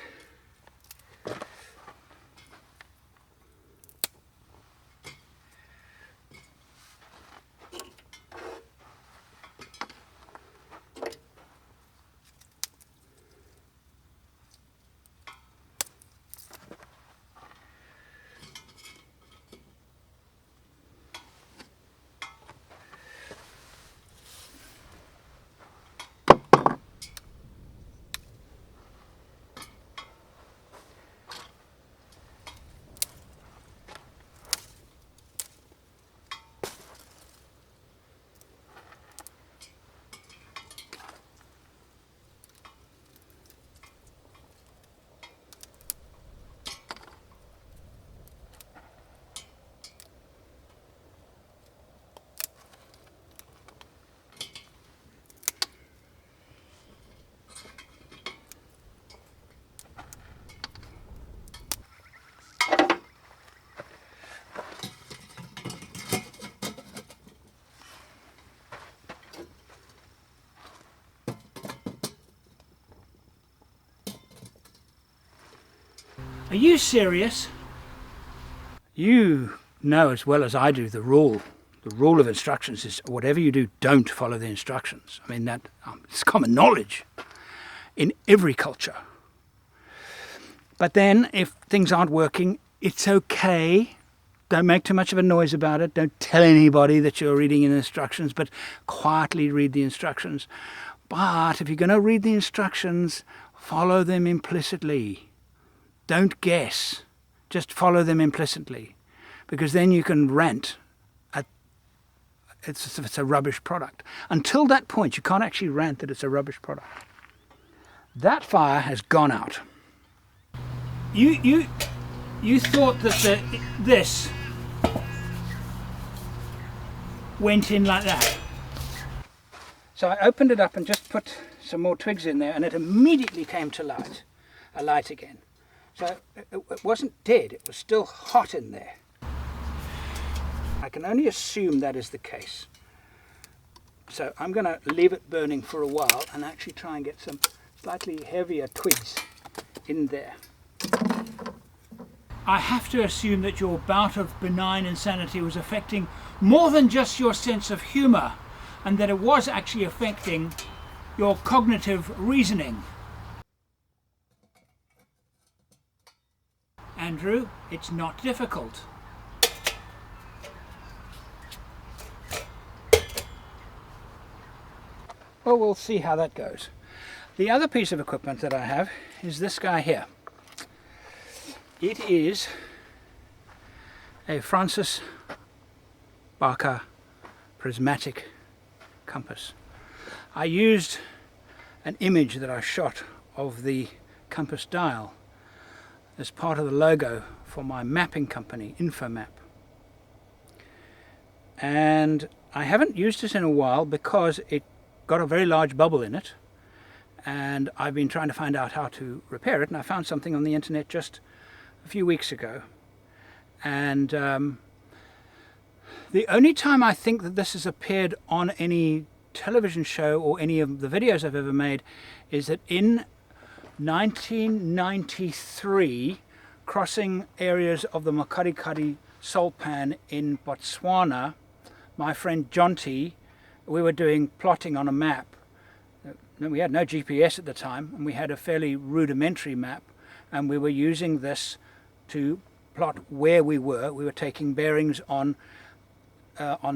Are you serious? You know as well as I do the rule the rule of instructions is whatever you do, don't follow the instructions. I mean, that it's common knowledge in every culture. But then if things aren't working, it's okay. Don't make too much of a noise about it. Don't tell anybody that you're reading the instructions, but quietly read the instructions. But if you're going to read the instructions, follow them implicitly. Don't guess. Just follow them implicitly. Because then you can rant at it's a rubbish product. Until that point, you can't actually rant that it's a rubbish product. That fire has gone out. You thought that this went in like that. So I opened it up and just put some more twigs in there, and it immediately came to light, a light again. So it wasn't dead, it was still hot in there. I can only assume that is the case. So I'm going to leave it burning for a while and actually try and get some slightly heavier twigs in there. I have to assume that your bout of benign insanity was affecting more than just your sense of humour, and that it was actually affecting your cognitive reasoning. Andrew, it's not difficult. Well, we'll see how that goes. The other piece of equipment that I have is this guy here. It is a Francis Barker prismatic compass. I used an image that I shot of the compass dial as part of the logo for my mapping company, Infomap. And I haven't used it in a while because it got a very large bubble in it, and I've been trying to find out how to repair it, and I found something on the internet just a few weeks ago. And the only time I think that this has appeared on any television show or any of the videos I've ever made is that in 1993, crossing areas of the Makarikari salt pan in Botswana, my friend Jonty, we were doing plotting on a map. We had no GPS at the time, and we had a fairly rudimentary map, and we were using this to plot where we were. We were taking bearings on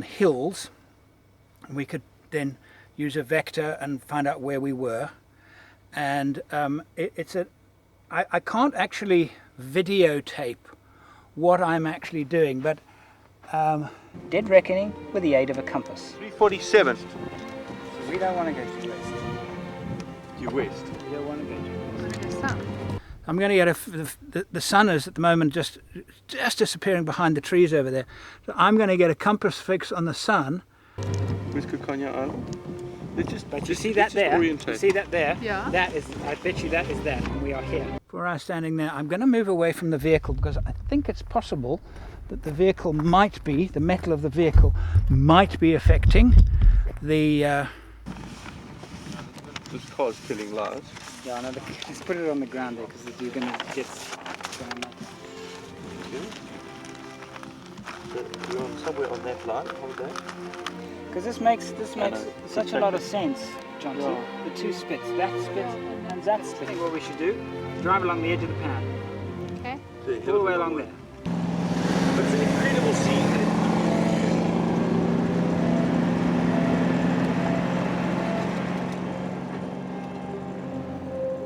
hills, and we could then use a vector and find out where we were. And I can't actually videotape what I'm actually doing, but dead reckoning with the aid of a compass. 347. So we don't want to go too west. Due west. We don't want to go too west. I'm going to get the sun is at the moment just disappearing behind the trees over there. So I'm going to get a compass fix on the sun. Where's Kukanya Island? But you see that there? You see that there? Yeah. That is, I bet you that is that, and we are here. Where I'm standing there, I'm going to move away from the vehicle because I think it's possible that the vehicle might be, the metal of the vehicle might be affecting the... This car's killing lives. Yeah, no, let's put it on the ground there because you're going to get... We're on somewhere on that line, hold that. Because this makes such a lot of sense, John. Yeah. The two spits, that spit and that spit. I think what we should do, drive along the edge of the pan. Okay. All the way along there. It's an incredible scene.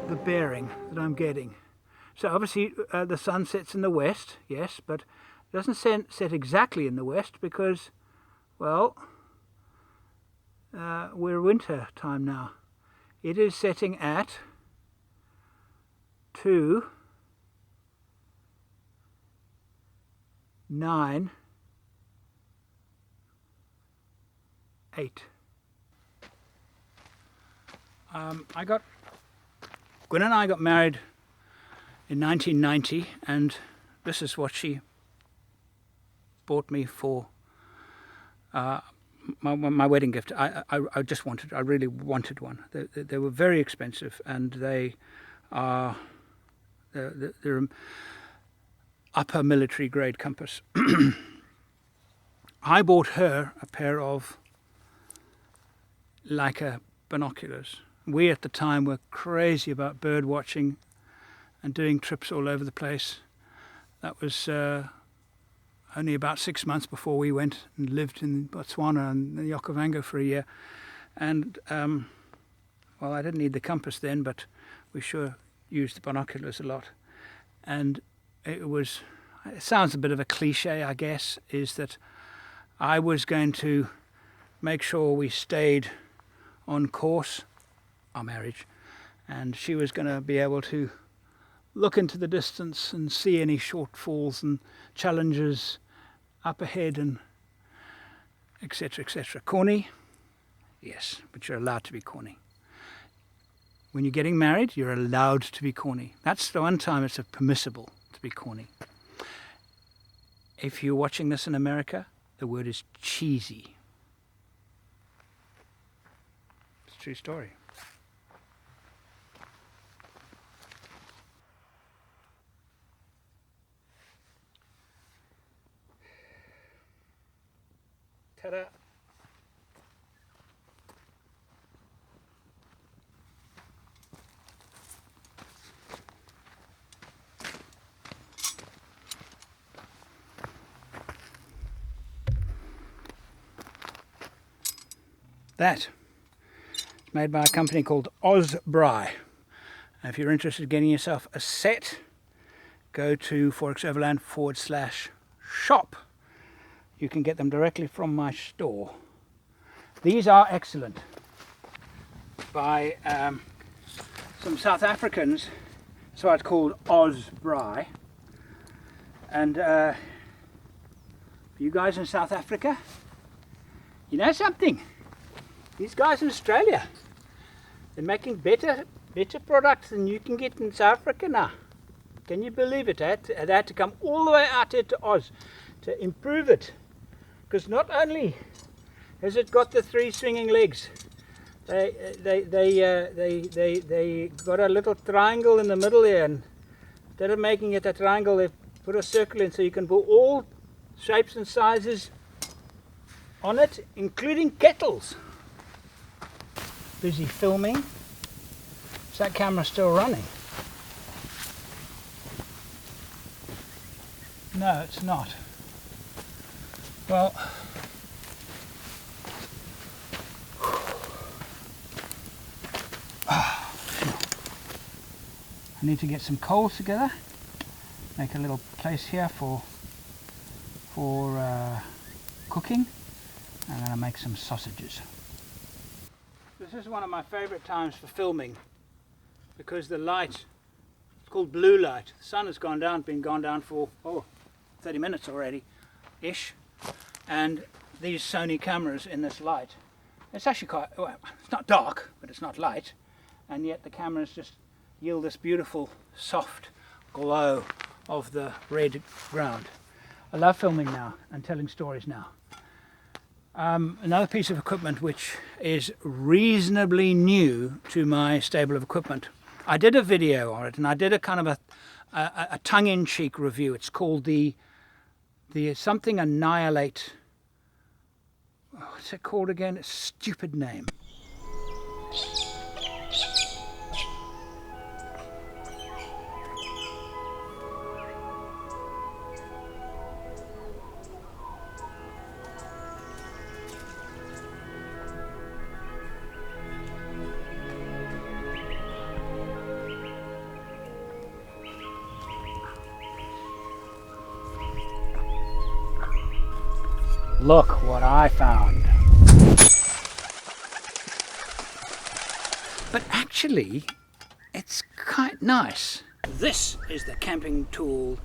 The bearing that I'm getting. So obviously the sun sets in the west, yes, but it doesn't set exactly in the west because, well, we're winter time now. It is setting at 2, 9, 8. Gwen and I got married in 1990, and this is what she bought me for my wedding gift. I really wanted one. They were very expensive, and they're upper military grade compass. I bought her a pair of Leica binoculars. We at the time were crazy about bird watching and doing trips all over the place. That was only about 6 months before we went and lived in Botswana and the Okavango for a year. And well, I didn't need the compass then, but we sure used the binoculars a lot. And it sounds a bit of a cliche, I guess, is that I was going to make sure we stayed on course, our marriage, and she was going to be able to look into the distance and see any shortfalls and challenges up ahead and etc, etc. Corny? Yes, but you're allowed to be corny. When you're getting married, you're allowed to be corny. That's the one time it's permissible to be corny. If you're watching this in America, the word is cheesy. It's a true story. Ta-da! That is made by a company called Osbry. And if you're interested in getting yourself a set, go to forexoverland.com/shop. You can get them directly from my store. These are excellent, by some South Africans, so it's called Osbry. And for you guys in South Africa, you know something? These guys in Australia, they're making better products than you can get in South Africa now. Can you believe it? They had to come all the way out here to Oz to improve it. Because not only has it got the 3 swinging legs, they got a little triangle in the middle there, and instead of making it a triangle, they put a circle in so you can put all shapes and sizes on it, including kettles. Busy filming. Is that camera still running? No, it's not. Well, I need to get some coals together, make a little place here for cooking. I'm going to make some sausages. This is one of my favorite times for filming because the light, it's called blue light. The sun has been gone down for 30 minutes already ish, and these Sony cameras in this light, it's actually quite, well, it's not dark, but it's not light, and yet the cameras just yield this beautiful soft glow of the red ground. I love filming now and telling stories now. Another piece of equipment which is reasonably new to my stable of equipment. I did a video on it, and I did a kind of a tongue-in-cheek review. It's called the something Annihilate. What's it called again? It's a stupid name. Look what I found. But actually, it's quite nice. This is the camping tool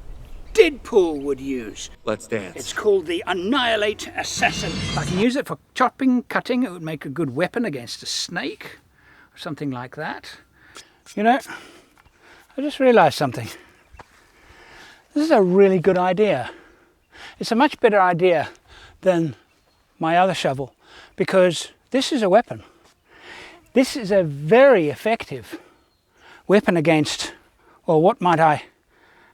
Deadpool would use. Let's dance. It's called the Annihilate Assassin. I can use it for chopping, cutting. It would make a good weapon against a snake or something like that. You know, I just realized something. This is a really good idea. It's a much better idea than my other shovel, because this is a weapon. This is a very effective weapon against, well, what might I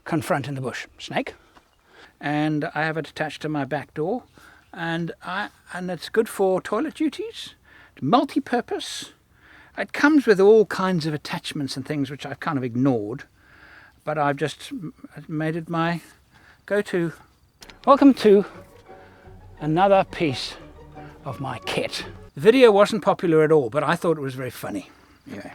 confront in the bush? Snake. And I have it attached to my back door, and it's good for toilet duties, multi-purpose. It comes with all kinds of attachments and things which I've kind of ignored, but I've just made it my go-to. Welcome to another piece of my kit. The video wasn't popular at all, but I thought it was very funny. Anyway.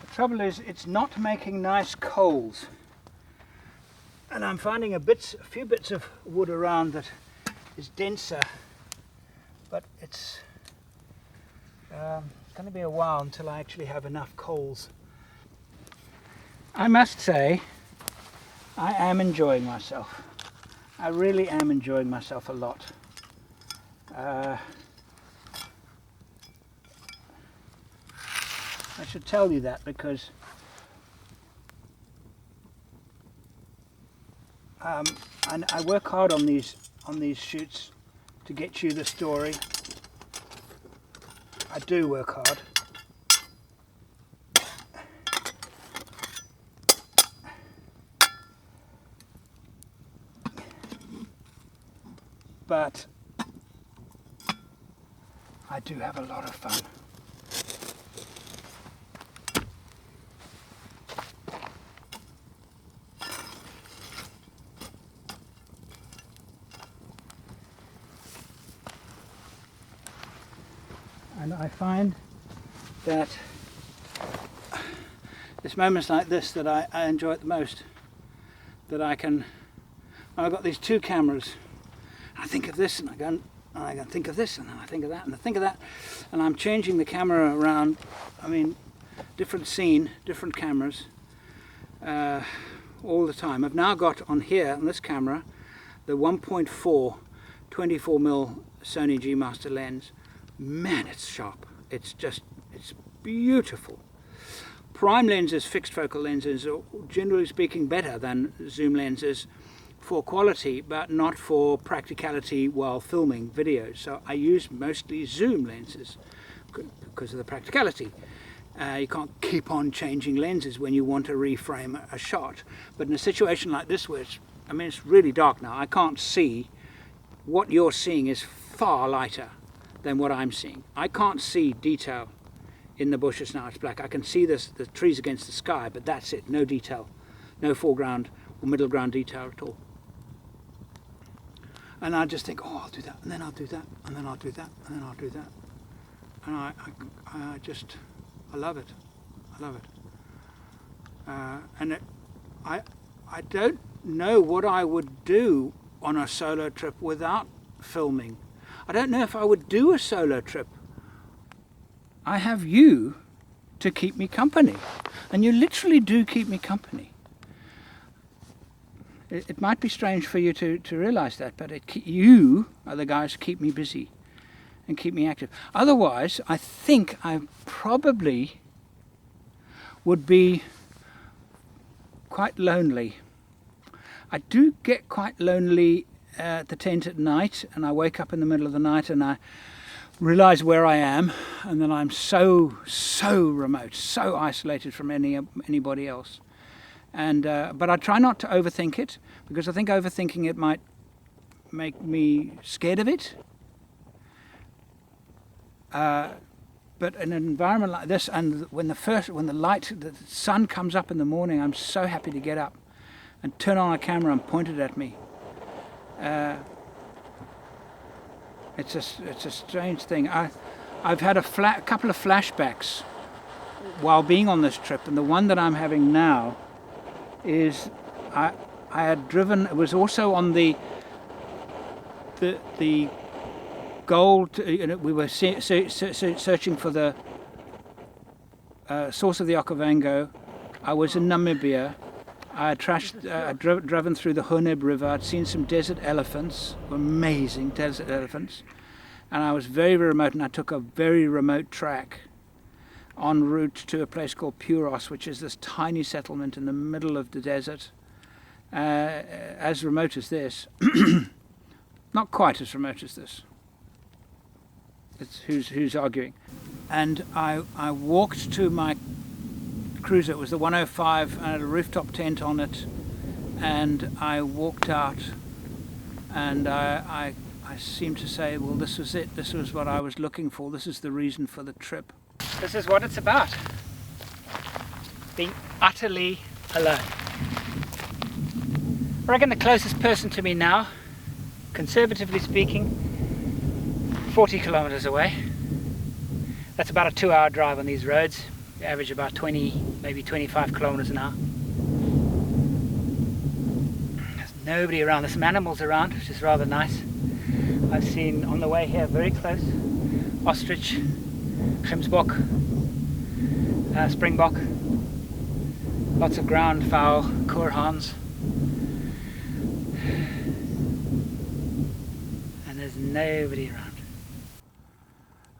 The trouble is, it's not making nice coals. And I'm finding a few bits of wood around that is denser, but it's going to be a while until I actually have enough coals. I must say, I am enjoying myself. I really am enjoying myself a lot. I should tell you that because I work hard on these shoots to get you the story. I do work hard. But I do have a lot of fun. And I find that it's moments like this that I enjoy it the most. That I've got these two cameras. I think of this and I go and think of this and then I think of that and I think of that, and I'm changing the camera around. I mean, different scene, different cameras all the time. I've now got on here on this camera the 1.4 24mm Sony G Master lens. Man, it's sharp. It's beautiful. Prime lenses, fixed focal lenses, are generally speaking better than zoom lenses for quality, but not for practicality while filming videos. So I use mostly zoom lenses because of the practicality. You can't keep on changing lenses when you want to reframe a shot. But in a situation like this where it's really dark now, I can't see. What you're seeing is far lighter than what I'm seeing. I can't see detail in the bushes now. It's black. I can see the trees against the sky, but that's it. No detail, no foreground or middle ground detail at all. And I just think, oh, I'll do that, and then I'll do that, and then I'll do that, and then I'll do that. And I love it. I love it. I don't know what I would do on a solo trip without filming. I don't know if I would do a solo trip. I have you to keep me company, and you literally do keep me company. It might be strange for you to realize that, but you are the guys who keep me busy and keep me active. Otherwise, I think I probably would be quite lonely. I do get quite lonely at the tent at night, and I wake up in the middle of the night and I realize where I am, and then I'm so remote, so isolated from anybody else. And but I try not to overthink it, because I think overthinking it might make me scared of it. But in an environment like this, and when the sun comes up in the morning, I'm so happy to get up and turn on a camera and point it at me. It's a strange thing. I've had a couple of flashbacks while being on this trip, and the one that I'm having now is I had driven. It was also on the gold. We were searching for the source of the Okavango. I was in Namibia. I had driven through the Honeb River. I'd seen some desert elephants, amazing desert elephants, and I was very, very remote, and I took a very remote track en route to a place called Puros, which is this tiny settlement in the middle of the desert, as remote as this. Not quite as remote as this. It's who's arguing. And I walked to my cruiser. It was the 105, and I had a rooftop tent on it, and I walked out and I seem to say, well, this was it. This was what I was looking for. This is the reason for the trip. This is what it's about. Being utterly alone. I reckon the closest person to me now, conservatively speaking, 40 kilometers away. That's about a 2-hour drive on these roads. You average about 20, maybe 25 kilometers an hour. There's nobody around. There's some animals around, which is rather nice. I've seen on the way here, very close, ostrich, Grimsbok, springbok, lots of ground fowl, koorhans, and there's nobody around.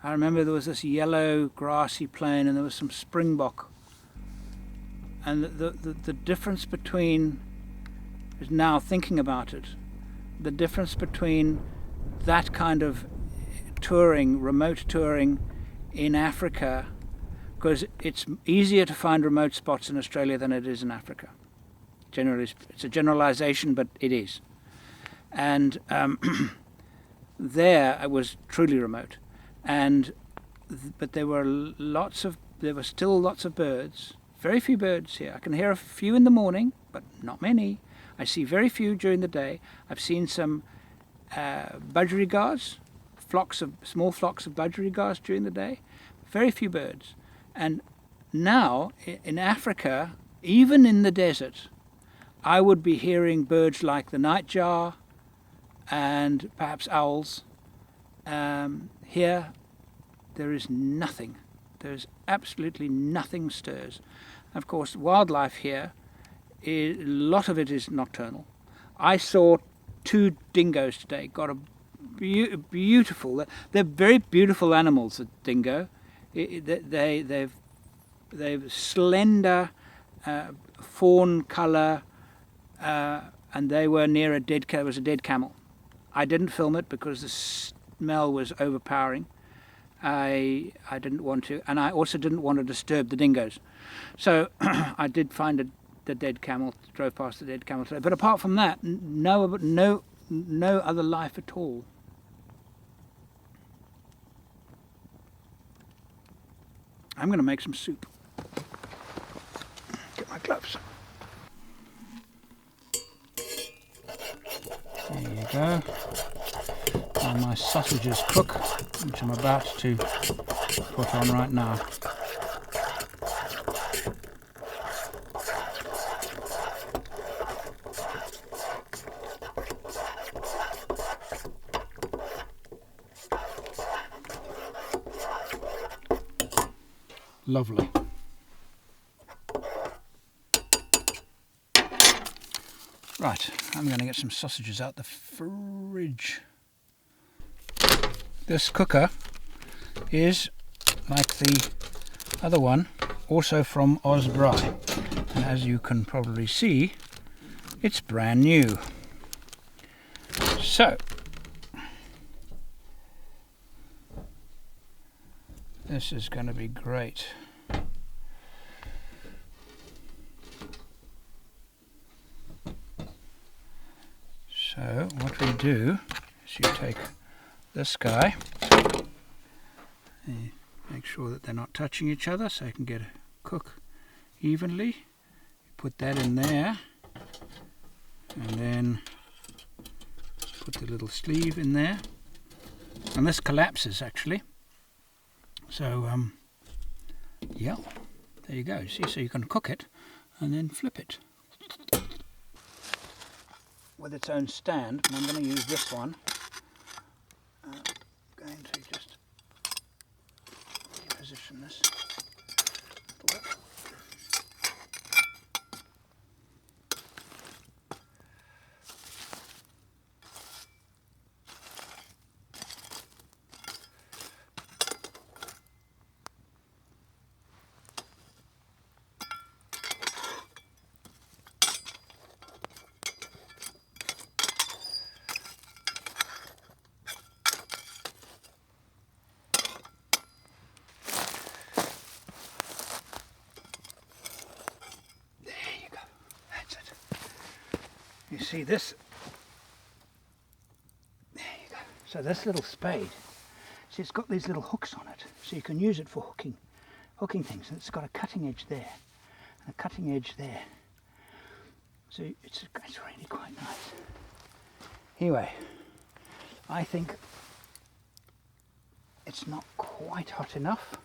I remember there was this yellow grassy plain and there was some springbok, and the difference between, now thinking about it, the difference between that kind of touring, remote touring in Africa, because it's easier to find remote spots in Australia than it is in Africa. Generally, it's a generalization, but it is. And there it was truly remote. But there were still lots of birds. Very few birds here. I can hear a few in the morning, but not many. I see very few during the day. I've seen some budgerigars, small flocks of budgerigars during the day. Very few birds. And now in Africa, even in the desert, I would be hearing birds like the nightjar and perhaps owls. Here, there is nothing. There's absolutely nothing stirs. Of course, wildlife here, a lot of it is nocturnal. I saw 2 dingoes today. Got a beautiful. They're very beautiful animals. The dingo. They've slender fawn colour, and they were near there was a dead camel. I didn't film it because the smell was overpowering. I didn't want to, and I also didn't want to disturb the dingoes. So I did find the dead camel, drove past the dead camel today. But apart from that, no other life at all. I'm going to make some soup. Get my gloves. There you go. And my sausages cook, which I'm about to put on right now. Lovely. Right, I'm going to get some sausages out the fridge. This cooker is like the other one, also from Osbrai, and as you can probably see, it's brand new. So this is going to be great. So what we do is you take this guy, and make sure that they're not touching each other so you can get a cook evenly. Put that in there, and then put the little sleeve in there, and this collapses actually. So yeah, there you go. See, so you can cook it and then flip it with its own stand. And I'm going to use this one. Going to just reposition this a little bit. You see this So this little spade, see, it's got these little hooks on it, so you can use it for hooking things. And it's got a cutting edge there and a cutting edge there. So it's really quite nice. Anyway, I think it's not quite hot enough.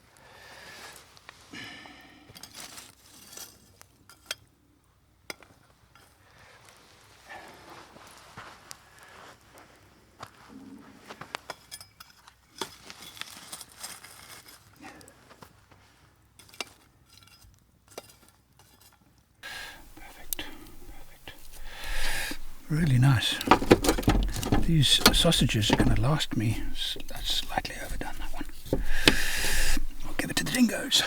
Really nice. These sausages are going to last me. That's slightly overdone, that one. I'll give it to the dingoes.